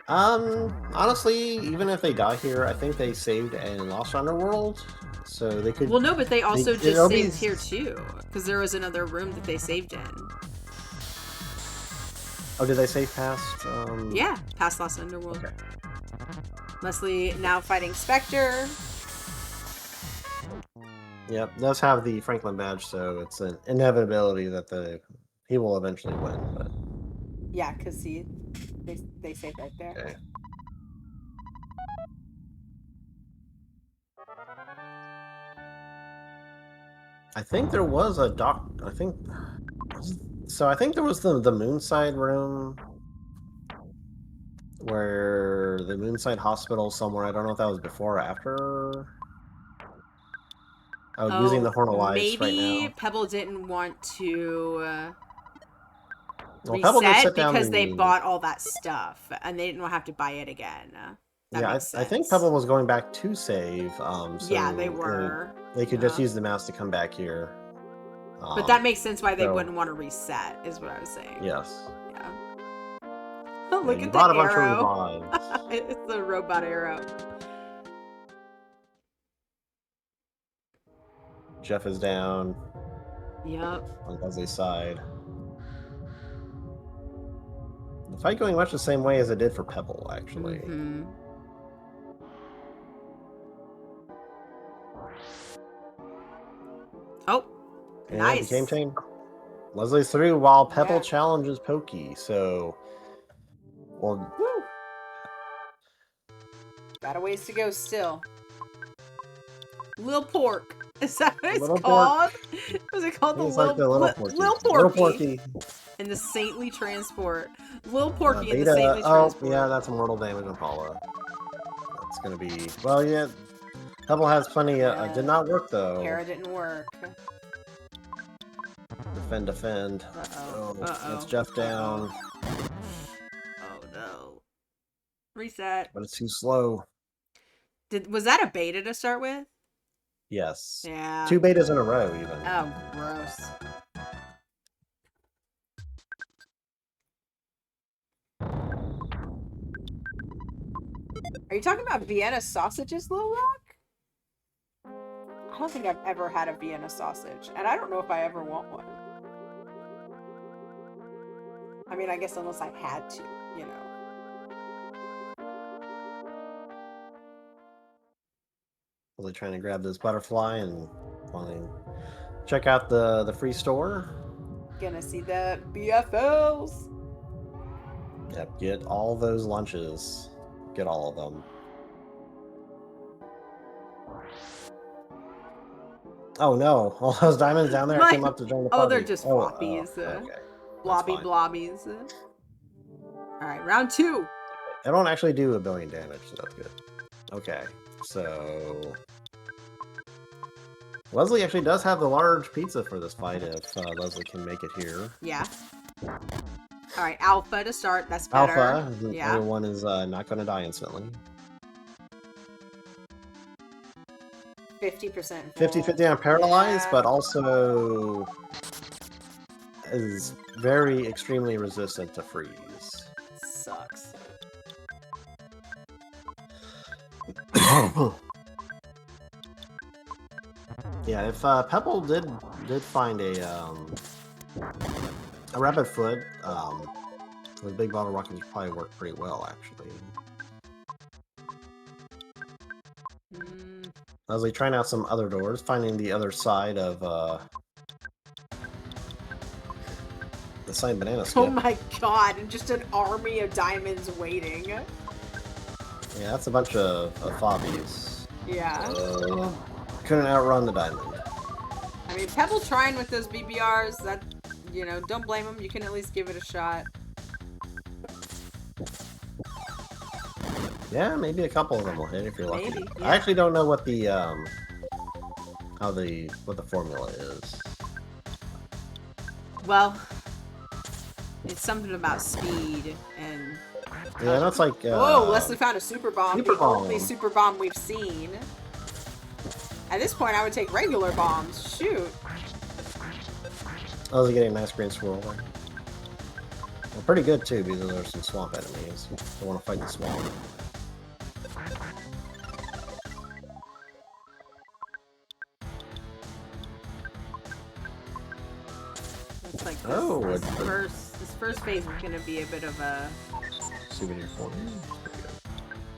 Honestly, even if they got here, I think they saved in Lost Underworld, so they could. Well, no, but they also just saved here too, because there was another room that they saved in. Oh, did they save past? Yeah, past Lost Underworld. Okay. Leslie now fighting Spectre. Yep, does have the Franklin badge, so it's an inevitability that he will eventually win. But yeah, because they saved right there. Okay. I think there was a I think there was the Moonside room where the Moonside Hospital somewhere. I don't know if that was before or after. Oh, using the Horn of Lives right now. Maybe Pebble didn't want to reset because they bought all that stuff and they didn't have to buy it again. I think Pebble was going back to save. So yeah, they were. They could just use the mouse to come back here. But that makes sense why they wouldn't want to reset, is what I was saying. Yes. Yeah. Oh, look at the bought a bunch arrow. of revives. It's the robot arrow. Jeff is down. Yep. On Leslie's side. The fight going much the same way as it did for Pebble, actually. Mm-hmm. Oh, and nice. Game chain. Leslie's through while Pebble challenges Pokey. So, well, woo. Got a ways to go still. Lil Pork. Is that what it's called? Was it called the Lil Porky? Lil Porky. In the Saintly Transport. Lil Porky in the Saintly Transport. Yeah, that's mortal damage on Paula. That's gonna be yeah. Pebble has plenty. Did not work though. Kara didn't work. Defend. That's Jeff down. Oh no. Reset. But it's too slow. Was that a beta to start with? Yes. Yeah. 2 betas in a row, even. Oh, gross. Are you talking about Vienna sausages, Lil Rock? I don't think I've ever had a Vienna sausage, and I don't know if I ever want one. I mean, I guess unless I had to, you know. Really trying to grab this butterfly and finally check out the free store. Gonna see the BFLs. Yep, get all those lunches. Get all of them. Oh no, all those diamonds down there came up to join the party. Oh, they're just floppies. Okay. Blobby blobbies. Alright, round 2. They don't actually do a billion damage, so that's good. Okay, so Leslie actually does have the large pizza for this fight if Leslie can make it here. Yeah. Alright, Alpha to start. That's better. Alpha. The other one is not going to die instantly. 50%. 50-50 on Paralyzed, but also is very extremely resistant to freeze. Sucks. Yeah, if Pebble did find a rapid foot, with big bottle rockets would probably work pretty well, actually. Leslie trying out some other doors, finding the other side of the same banana skip. Oh my god, just an army of diamonds waiting. Yeah, that's a bunch of fobbies. Yeah. Couldn't outrun the diamond. I mean, Pebble trying with those BBRs, that, you know, don't blame him. You can at least give it a shot. Yeah, maybe a couple of them will hit if you're lucky. Maybe, yeah. I actually don't know what the what the formula is. Well, it's something about speed and. Yeah, that's like. Whoa! Leslie found a super bomb. Super bomb. Only super bomb we've seen. At this point, I would take regular bombs. Shoot. I was getting a nice green swirl there. Well, pretty good too, because there's some swamp enemies. Don't want to fight the swamp. Looks like this first phase is going to be a bit of a souvenir for me.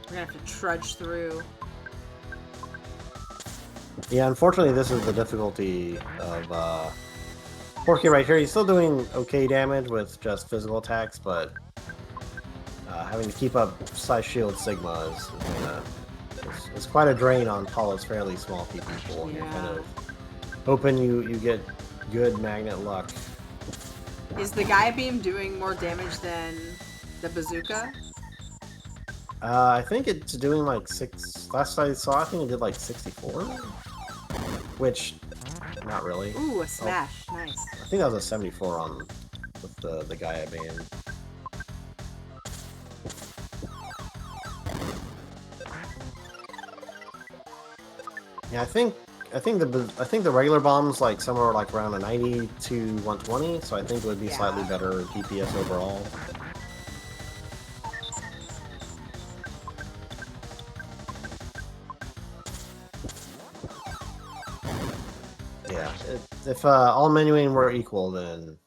We're going to have to trudge through. Yeah, unfortunately, this is the difficulty of Porky right here. He's still doing okay damage with just physical attacks, but having to keep up size shield Sigma is quite a drain on Paula's fairly small people. And you're kind of hoping you get good magnet luck. Is the Gaia Beam doing more damage than the bazooka? I think it's doing like 6. Last I saw, I think it did like 64. Which, not really. Ooh, a smash. Oh, nice. I think that was a 74 on with the Gaia Beam. Yeah, I think the regular bomb's like somewhere like around a 90 to 120, so I think it would be slightly better DPS overall. if all menuing were equal, then...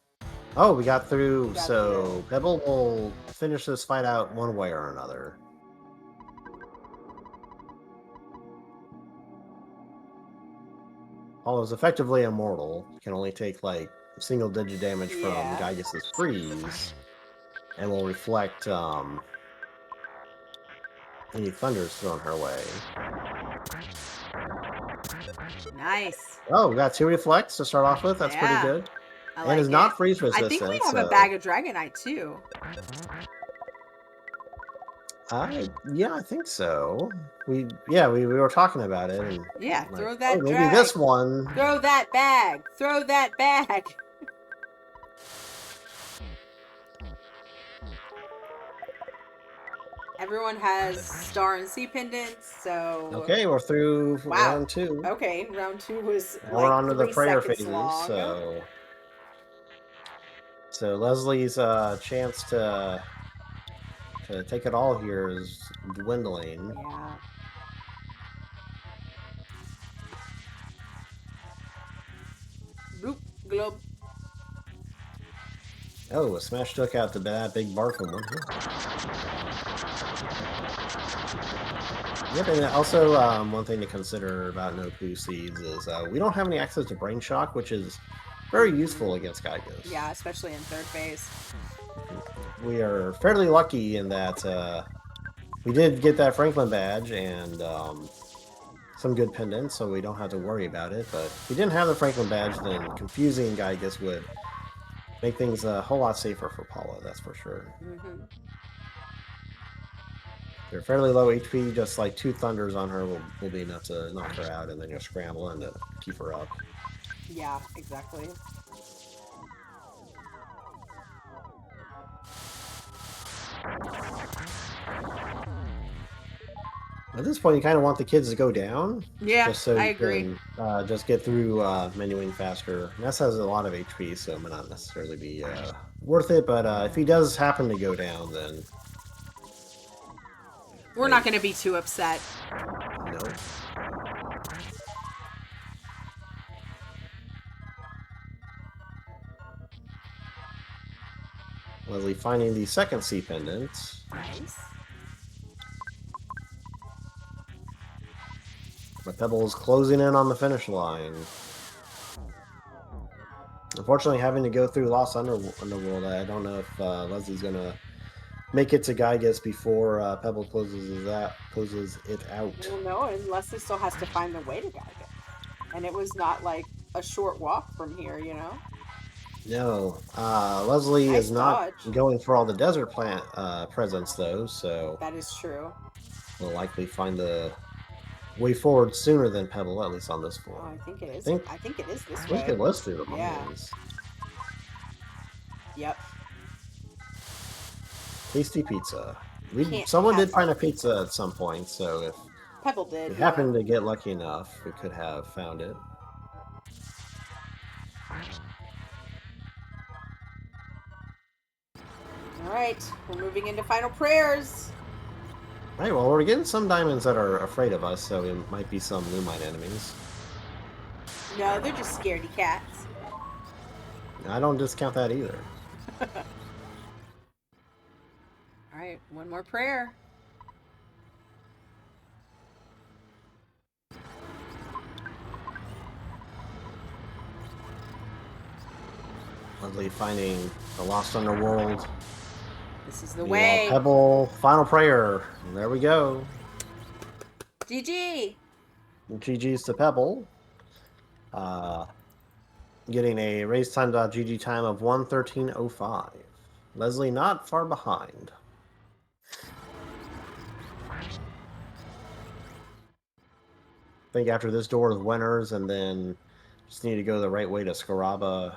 Oh, we got through, so Pebble will finish this fight out one way or another. Paul is effectively immortal. Can only take, like, single-digit damage from Gygas's freeze. And will reflect, any thunders thrown her way. Nice. Oh, we got 2 reflects to start off with. That's pretty good. I like and is not freeze resistant. I think we have a bag of Dragonite too. Yeah, I think so. We were talking about it. And yeah, like, throw that. Maybe this one. Throw that bag. Throw that bag. Everyone has star and sea pendants, so... Okay, we're through round 2. Okay, round 2 was we're on to the prayer phases, long. So Leslie's chance to take it all here is dwindling. Yeah. Bloop, globe. Oh, a smash took out the big Barkham one. Yep, and also one thing to consider about no poo seeds is we don't have any access to Brain Shock, which is very useful against Gygas. Yeah, especially in third phase. We are fairly lucky in that we did get that Franklin badge and some good pendants, so we don't have to worry about it. But if we didn't have the Franklin badge, then confusing Gygas would make things a whole lot safer for Paula, that's for sure. Mm-hmm. They're fairly low HP, just like 2 thunders on her will be enough to knock her out, and then you're scrambling to keep her up. Yeah, exactly. At this point, you kind of want the kids to go down. Yeah, just so I agree. Can, just get through menuing faster. Ness has a lot of HP, so it may not necessarily be worth it, but if he does happen to go down, then... We're not going to be too upset. No. Leslie finding the second sea pendant. Nice. But Pebble is closing in on the finish line. Unfortunately, having to go through Lost Underworld, I don't know if Leslie's going to make it to Gygas before Pebble closes it out. Well, no, and Leslie still has to find the way to Gygas. And it was not like a short walk from here, you know? No. Leslie nice is not dodge. going for all the desert plant presents, though, so... That is true. We'll likely find the way forward sooner than Pebble, at least on this floor. Oh, I think it is. I think it is this way. I think it was through the mines. Yep. Tasty pizza. Someone did find a pizza at some point, so if Pebble did, we happened to get lucky enough, we could have found it. Alright, we're moving into final prayers. Alright, well, we're getting some diamonds that are afraid of us, so it might be some Lumine enemies. No, they're just scaredy cats. I don't discount that either. Alright, one more prayer. Leslie finding the Lost Underworld. This is the way. Pebble, final prayer. And there we go. GG. GG's to Pebble. Getting a racetime.gg time of 1:13:05. Leslie not far behind. I think after this door is winners, and then just need to go the right way to Scaraba.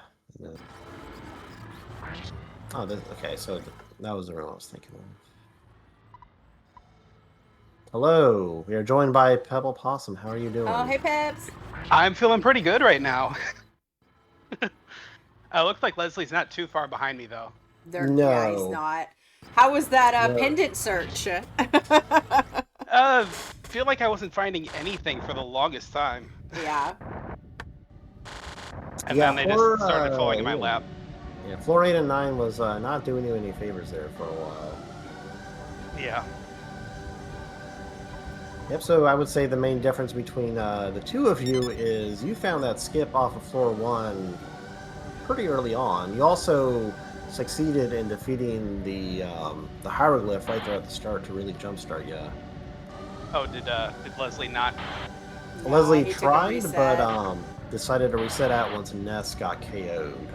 Oh, okay, so that was the room I was thinking of. Hello, we are joined by PebblePossum. How are you doing? Oh, hey, Pebbs. I'm feeling pretty good right now. Looks like Leslie's not too far behind me, though. No. Yeah, he's not. How was that pendant search? Feel like I wasn't finding anything for the longest time. Yeah. And then they just started falling in my lap. Yeah, floor 8 and 9 was not doing you any favors there for a while. Yeah. Yep, so I would say the main difference between the two of you is you found that skip off of floor 1 pretty early on. You also succeeded in defeating the hieroglyph right there at the start to really jumpstart you. Oh, did Leslie not? No, Leslie tried, but decided to reset out once Ness got KO'd.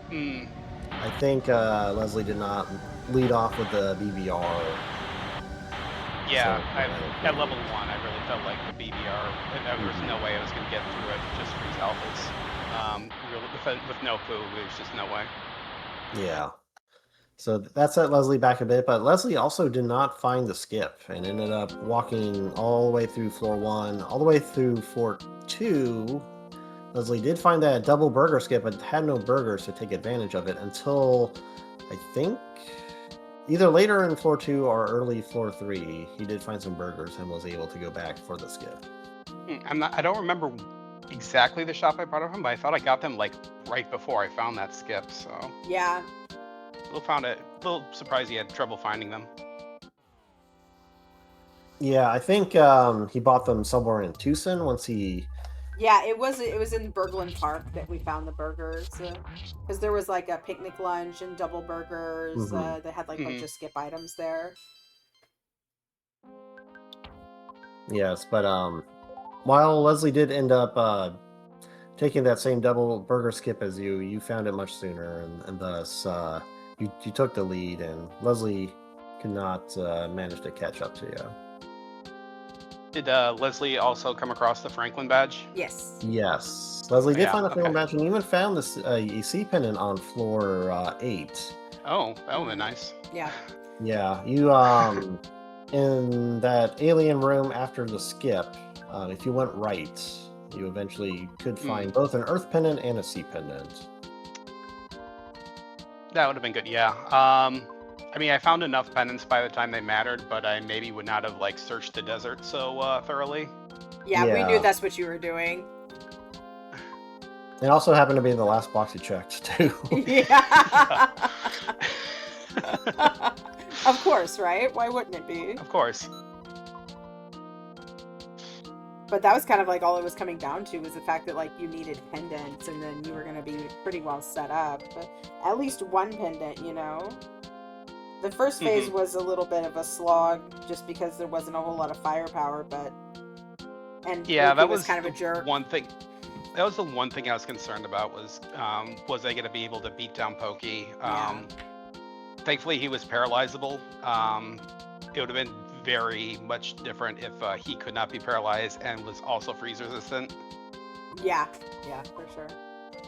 Hmm. I think Leslie did not lead off with the BBR. Yeah, at level 1, I really felt like the BBR, there was no way I was going to get through it just for these alphas. With no poo, there's just no way. Yeah. So that set Leslie back a bit, but Leslie also did not find the skip and ended up walking all the way through floor 1, all the way through floor 2. Leslie did find that double burger skip, but had no burgers to take advantage of it until, I think, either later in floor 2 or early floor 3, he did find some burgers and was able to go back for the skip. I don't remember exactly the shop I bought it from, but I thought I got them like right before I found that skip. So yeah, a little surprised he had trouble finding them. Yeah, I think he bought them somewhere in Tucson once he. Yeah, it was in Berglund Park that we found the burgers, because there was like a picnic lunch and double burgers. They had like a bunch of skip items there. Yes, but while Leslie did end up taking that same double burger skip as you found it much sooner, and thus you took the lead, and Leslie could not manage to catch up to you. Did Leslie also come across the Franklin badge? Yes. Yes. Leslie did find the Franklin badge and even found this EC pendant on floor 8. Oh, that would be nice. Yeah. Yeah. You, in that alien room after the skip, if you went right, you eventually could find both an Earth pendant and a Sea pendant. That would have been good, yeah. I mean, I found enough pendants by the time they mattered, but I maybe would not have like searched the desert so thoroughly. Yeah, we knew that's what you were doing. It also happened to be the last box you checked too. Yeah. Of course, right? Why wouldn't it be? Of course. But that was kind of like all it was coming down to, was the fact that like you needed pendants, and then you were going to be pretty well set up. But at least one pendant, you know. The first phase was a little bit of a slog, just because there wasn't a whole lot of firepower, and yeah, that was kind of a jerk. One thing. That was the one thing I was concerned about was I going to be able to beat down Pokey? Thankfully, he was paralyzable. It would have been very much different if he could not be paralyzed and was also freeze resistant. Yeah, for sure.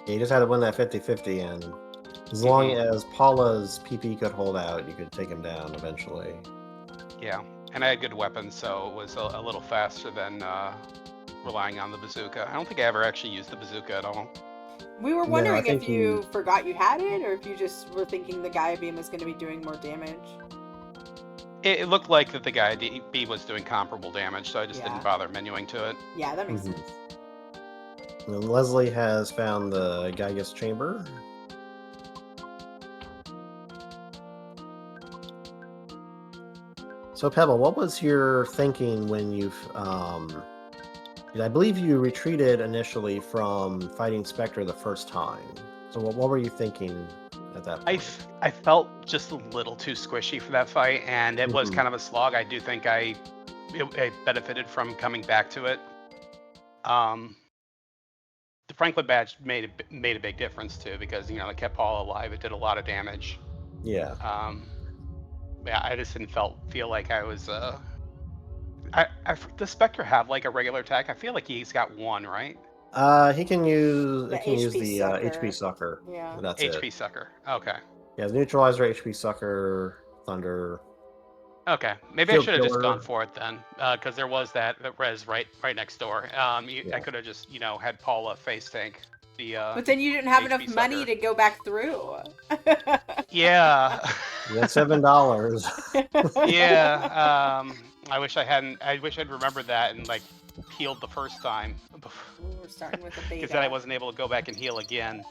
Yeah, you just had to win that 50-50, and as long as Paula's PP could hold out, you could take him down eventually. Yeah, and I had good weapons, so it was a little faster than relying on the bazooka. I don't think I ever actually used the bazooka at all. We were wondering if you forgot you had it, or if you just were thinking the Gaia Beam was going to be doing more damage. It looked like that the Gaia Beam was doing comparable damage, so I just didn't bother menuing to it. Yeah, that makes sense. And Leslie has found the Gygus chamber. So Pebble, what was your thinking when you've, I believe you retreated initially from fighting Spectre the first time. So what were you thinking at that point? I felt just a little too squishy for that fight, and it was kind of a slog. I do think I benefited from coming back to it. The Franklin badge made a big difference too, because it kept Paul alive. It did a lot of damage. Yeah. Yeah, I just didn't feel like I was. Does Spectre have like a regular attack? I feel like he's got one, right? He can use the HP sucker. Yeah. That's HP sucker. Okay. Yeah, neutralizer, HP sucker, thunder. Okay, maybe I should have just gone for it then, because there was that res right next door. I could have just had Paula face tank the. But then you didn't have enough money to go back through. Yeah. You got $7. Yeah. I wish I hadn't. I wish I'd remembered that and like healed the first time. Ooh, we're starting with a beta. Because then I wasn't able to go back and heal again.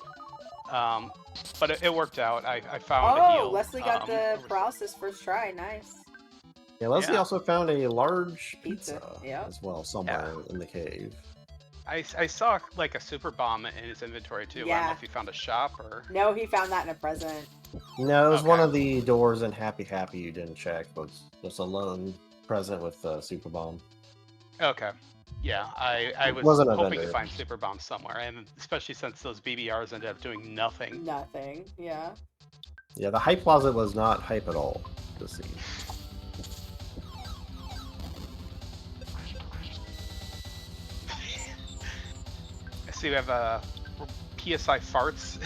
But it worked out. I found a heal. Oh, Leslie got the paralysis first try. Nice. Yeah, Leslie also found a large pizza yep. as well somewhere in the cave. I saw like a super bomb in his inventory too. Yeah. I don't know if he found a shop or. No, he found that in a present. No, it was one of the doors in Happy Happy you didn't check. Was just a lone present with super bomb. Okay. Yeah, I was hoping to find super bombs somewhere, and especially since those BBRs ended up doing nothing. Nothing. Yeah. Yeah, the hype closet was not hype at all to see. I see we have PSI farts.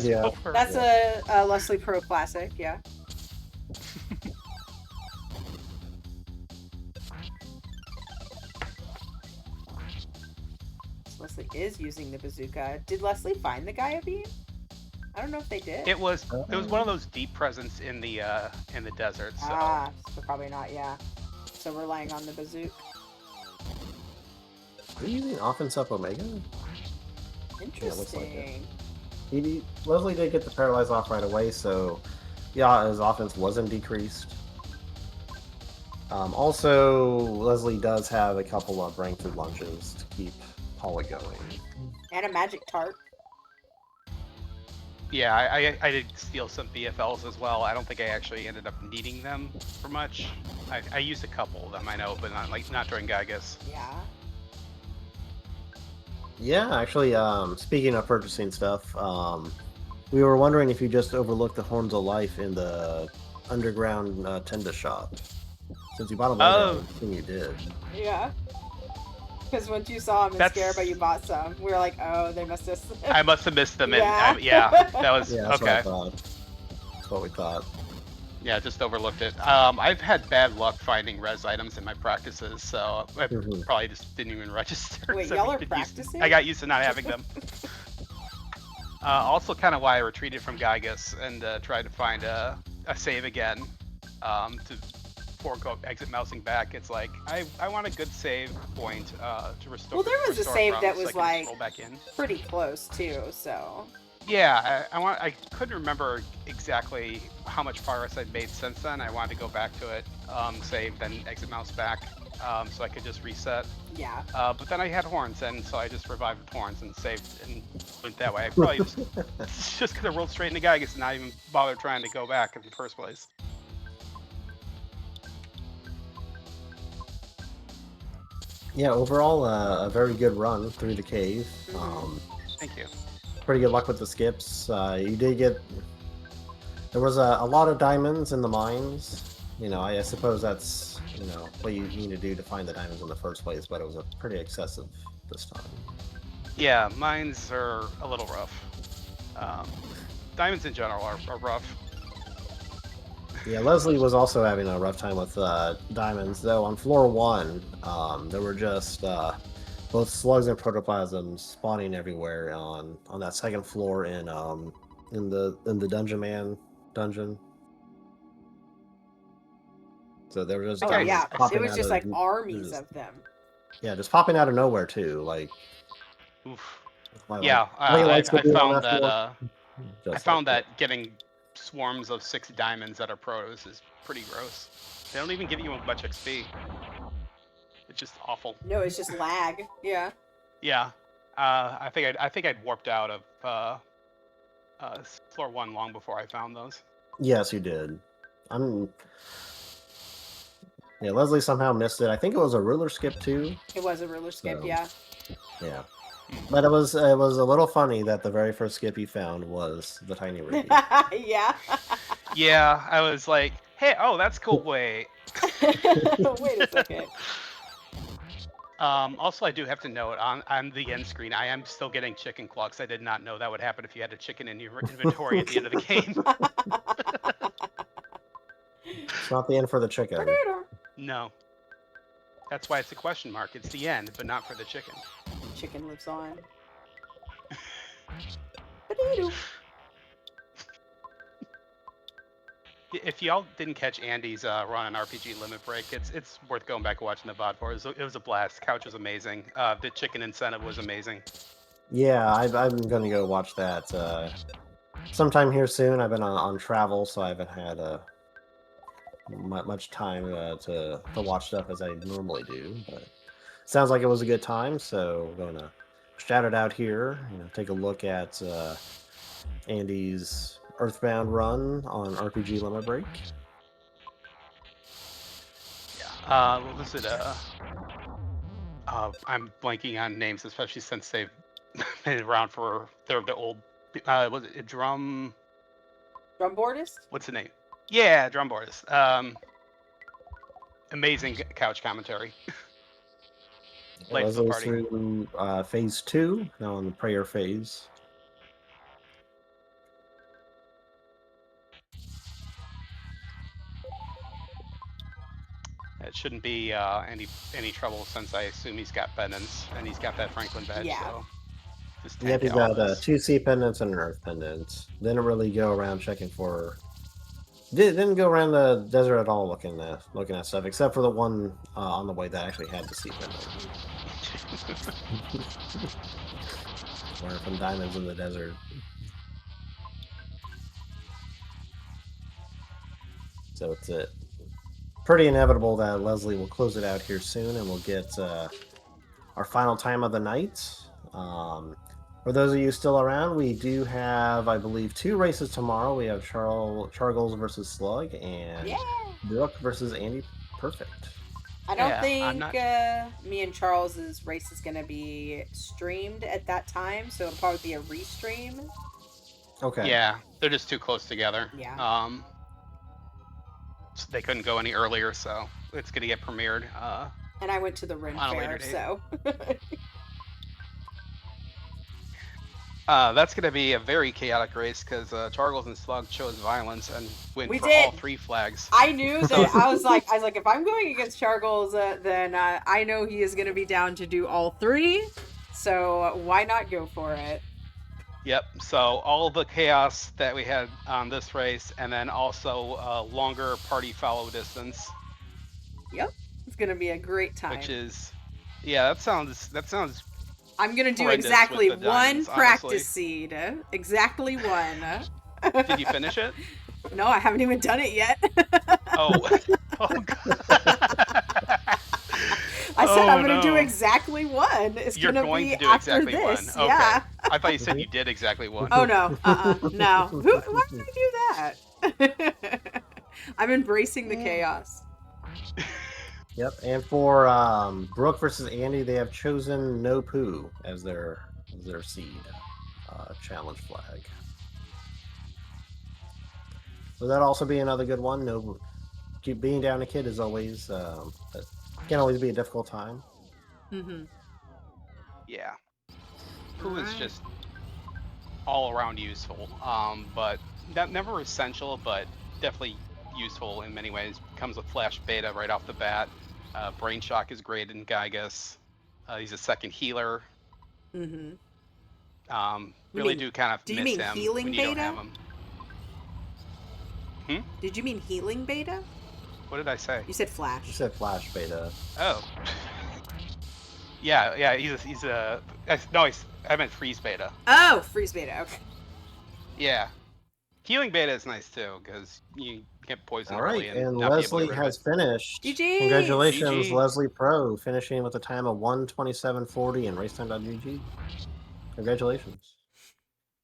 Yeah. That's a Leslie Pro classic, yeah. Leslie is using the bazooka. Did Leslie find the Gaia beam? I don't know if they did. It was one of those deep presents in the desert. So. So probably not. Yeah. So we're relying on the bazooka. Are you using offense up Omega? Interesting. Yeah, Leslie did get the paralyze off right away, so yeah, his offense wasn't decreased. Also, Leslie does have a couple of brain food lunches to keep Paula going. And a magic tart. Yeah, I did steal some BFLs as well. I don't think I actually ended up needing them for much. I used a couple of them, I know, but not during Gygus. Yeah. Yeah, actually, speaking of purchasing stuff, we were wondering if you just overlooked the Horns of Life in the underground Tenda shop. Since you bought them later, I assume you did. Yeah. Because once you saw them in Scaraba, you bought some. We were like, oh, they must have... I must have missed them. Yeah. Yeah, that was... Yeah, that's okay. what I thought. That's what we thought. Yeah, just overlooked it. I've had bad luck finding res items in my practices, so I probably just didn't even register. Wait, so y'all are practicing? I got used to not having them. Also kind of why I retreated from Gygus and tried to find a save again before exit mousing back. It's like, I want a good save point to restore. Well, there was a save that was so like back in. pretty close too, so... Yeah, I couldn't remember exactly how much progress I'd made since then. I wanted to go back to it, save, then exit mouse back, so I could just reset. Yeah. But then I had horns, and so I just revived with horns and saved and went that way. I probably just could have rolled straight into Gygus and not even bother trying to go back in the first place. Yeah, overall, a very good run through the cave. Thank you. Pretty good luck with the skips. You did get... There was a lot of diamonds in the mines. You know, I suppose that's, you know, what you need to do to find the diamonds in the first place, but it was pretty excessive this time. Yeah, mines are a little rough. Diamonds in general are rough. Yeah, Leslie was also having a rough time with diamonds, though on floor 1, there were just both slugs and protoplasms spawning everywhere on that second floor in the Dungeon Man dungeon. So they were just it was just like armies of them. Yeah, just popping out of nowhere too. Like, oof. Yeah, I found that getting swarms of 6 diamonds that are protos is pretty gross. They don't even give you much XP. It's just awful. No, it's just lag. Yeah. Yeah. I think I'd warped out of floor 1 long before I found those. Yes, you did. Yeah, Leslie somehow missed it. I think it was a ruler skip too. It was a ruler skip, yeah. Yeah. But it was a little funny that the very first skip you found was the tiny ruby. Yeah. Yeah, I was like, hey, oh, that's cool. Wait. Wait a second. Also, I do have to note on the end screen, I am still getting chicken clucks. I did not know that would happen if you had a chicken in your inventory at the end of the game. It's not the end for the chicken. No. That's why it's a question mark. It's the end, but not for the chicken. Chicken lives on. If y'all didn't catch Andy's run on RPG Limit Break, it's worth going back and watching the VOD for. It was a blast. Couch was amazing. The chicken incentive was amazing. Yeah, I'm gonna go watch that sometime here soon. I've been on travel, so I haven't had much time to watch stuff as I normally do. But sounds like it was a good time, so we're gonna shout it out here. Take a look at Andy's Earthbound run on RPG Limit Break. Yeah. What was it? I'm blanking on names, especially since they've been around for the old. Was it Drumboardist? What's the name? Yeah, Drumboardist. Amazing couch commentary. Life of the party. Through phase 2, now in the prayer phase. It shouldn't be any trouble since I assume he's got pendants and he's got that Franklin badge. Yeah. So just Yep, he's got 2 sea pendants and an earth pendant. Didn't really go around checking for. Didn't go around the desert at all looking at stuff, except for the one on the way that actually had the sea pendant. Learn from diamonds in the desert. So it's pretty inevitable that Leslie will close it out here soon, and we'll get our final time of the night. For those of you still around, we do have, I believe, 2 races tomorrow. We have Chargles versus Slug and Brooke versus Andy Perfect. I don't think me and Charles's race is going to be streamed at that time, so it'll probably be a restream. Okay. Yeah, they're just too close together. Yeah. So they couldn't go any earlier, so it's going to get premiered. And I went to the Ren Fair, so. That's going to be a very chaotic race because Chargles and Slug chose violence and went for all 3 flags. I knew that. I was like, if I'm going against Chargles, then I know he is going to be down to do all 3. So why not go for it? Yep. So all the chaos that we had on this race, and then also longer party follow distance. Yep. It's going to be a great time. Which is, yeah, that sounds. I'm going to do exactly 1 practice seed. Exactly 1. Did you finish it? No, I haven't even done it yet. Oh God. I said I'm going to do exactly 1. It's You're going to do after exactly this. 1. Okay. Yeah. I thought you said you did exactly 1. Oh, no. No. Why would I do that? I'm embracing the chaos. Yep, and for Brooke versus Andy, they have chosen No Poo as their seed challenge flag. So that'll also be another good one. No, being down a kid is always can always be a difficult time. Mm-hmm. Yeah, Poo is just all around useful, but never essential, but definitely useful in many ways. Comes with Flash Beta right off the bat. Brain Shock is great in Gygas. He's a second healer. Mm-hmm. Really do kind of miss him healing when you beta? don't have him. Did you mean healing beta? What did I say? You said Flash. You said Flash Beta. Oh. yeah. I meant Freeze Beta. Oh, Freeze Beta. Okay. Yeah. Healing Beta is nice too because you get poisoned early. All right, and Leslie has finished. GG! Congratulations, GG. Leslie Pro, finishing with a time of 1:27:40 in racetime.gg. Congratulations.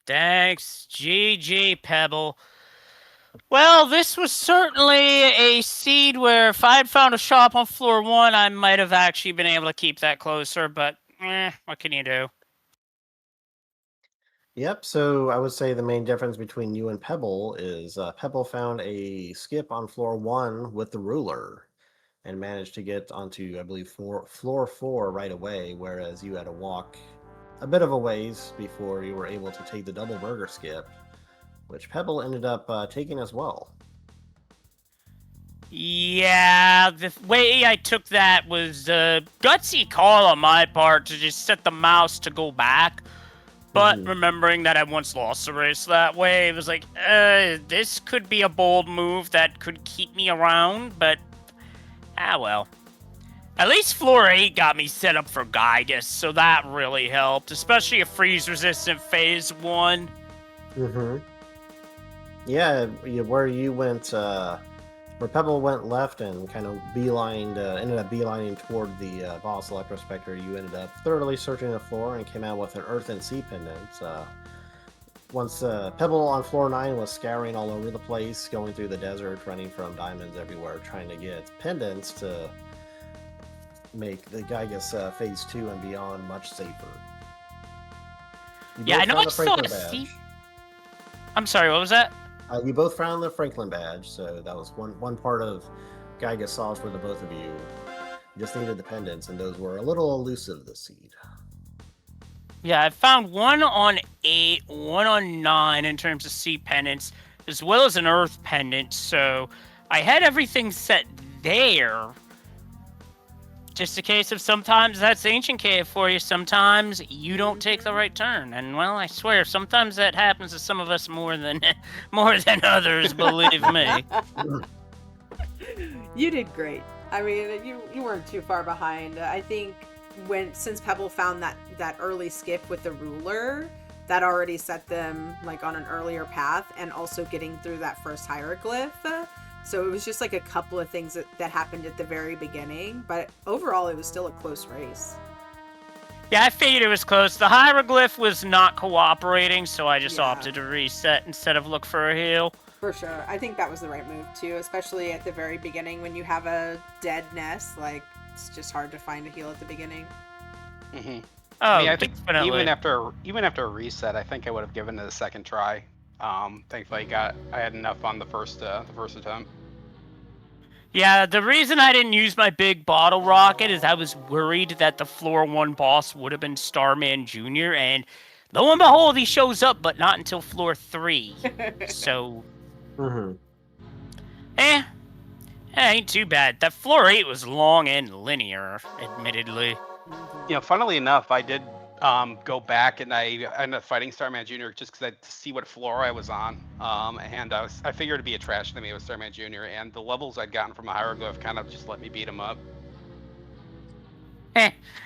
Thanks, GG, Pebble. Well, this was certainly a seed where if I'd found a shop on floor 1, I might have actually been able to keep that closer, but what can you do? Yep, so I would say the main difference between you and Pebble is Pebble found a skip on floor 1 with the ruler and managed to get onto, I believe, floor 4 right away, whereas you had to walk a bit of a ways before you were able to take the double burger skip, which Pebble ended up taking as well. Yeah, the way I took that was a gutsy call on my part to just set the mouse to go back. But remembering that I once lost a race that way, it was like, this could be a bold move that could keep me around, but well. At least floor 8 got me set up for Gygus, so that really helped, especially a freeze-resistant phase 1. Yeah, where you went, where Pebble went left and kind of ended up beelining toward the boss Electrospectre, you ended up thoroughly searching the floor and came out with an Earth and Sea pendant. Once Pebble on floor 9 was scouring all over the place, going through the desert, running from diamonds everywhere, trying to get pendants to make the Gygus phase 2 and beyond much safer. Yeah, I know I saw a sea. I'm sorry, what was that? You both found the Franklin badge, so that was one part of Gygus sauce for the both of you. Just needed the pendants, and those were a little elusive this seed. Yeah, I found one on 8, one on 9 in terms of sea pendants, as well as an earth pendant, so I had everything set there. Just a case of sometimes that's Ancient Cave for you, sometimes you don't take the right turn. And, well, I swear, sometimes that happens to some of us more than others, believe me. You did great. I mean, you weren't too far behind. I think since Pebble found that early skip with the ruler, that already set them like on an earlier path, and also getting through that first hieroglyph. So it was just like a couple of things that happened at the very beginning, but overall it was still a close race. Yeah, I figured it was close. The hieroglyph was not cooperating, so I just opted to reset instead of look for a heal. For sure. I think that was the right move too, especially at the very beginning when you have a dead nest. Like, it's just hard to find a heal at the beginning. Mm-hmm. Oh, I mean, I think definitely. even after a reset, I think I would have given it a second try. Thankfully, I had enough on the first attempt. Yeah, the reason I didn't use my big bottle rocket is I was worried that the floor 1 boss would have been Starman Jr., and lo and behold, he shows up, but not until floor 3. So, ain't too bad. That floor 8 was long and linear, admittedly. You know, funnily enough, I did go back and I ended up fighting Starman Jr. just because I had to see what floor I was on. And I figured it'd be a trash enemy with Starman Jr. And the levels I'd gotten from a hieroglyph kind of just let me beat him up.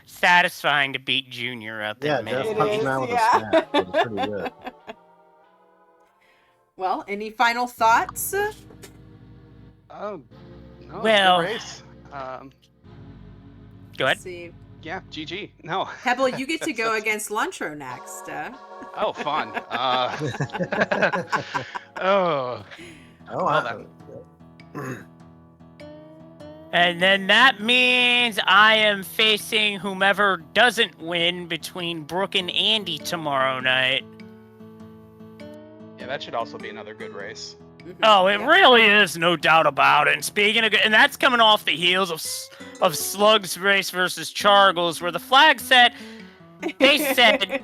Satisfying to beat Junior up there. Yeah, just punch him out with a snap. It was pretty good. Well, any final thoughts? Oh, no, well, good race. Go ahead. See. Yeah, GG. No. Pebble, you get to go against Lunchro next. Oh, fun. Oh, and then that means I am facing whomever doesn't win between Brooke and Andy tomorrow night. Yeah, that should also be another good race. Oh, it really is, no doubt about it. And speaking of, and that's coming off the heels of Slug's race versus Chargles, where the flag set, they said,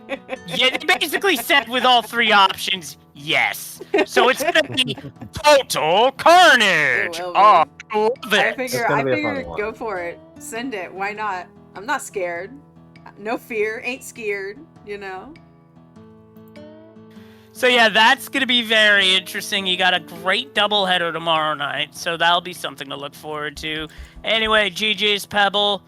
they basically said with all 3 options, yes. So it's gonna be total carnage. Oh, I love it. I figure, go for it. Send it. Why not? I'm not scared. No fear. Ain't scared. You know. So yeah, that's going to be very interesting. You got a great doubleheader tomorrow night, so that'll be something to look forward to. Anyway, GG's Pebble.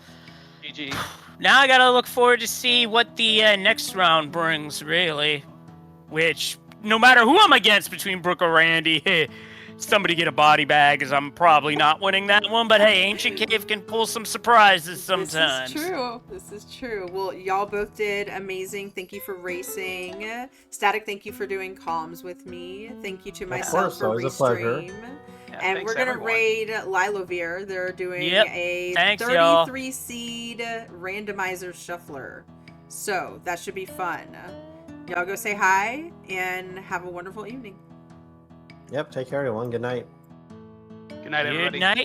GG. Now I got to look forward to see what the next round brings, really. Which, no matter who I'm against between Brooke or Randy, somebody get a body bag, because I'm probably not winning that one. But hey, Ancient Cave can pull some surprises sometimes. This is true. Well, y'all both did amazing. Thank you for racing. Static, thank you for doing comms with me. Thank you to myself for restream. Yeah, and we're going to raid Lilovir. They're doing a 33 seed randomizer shuffler. So that should be fun. Y'all go say hi and have a wonderful evening. Yep, take care, everyone. Good night. Good night, everybody. Good night.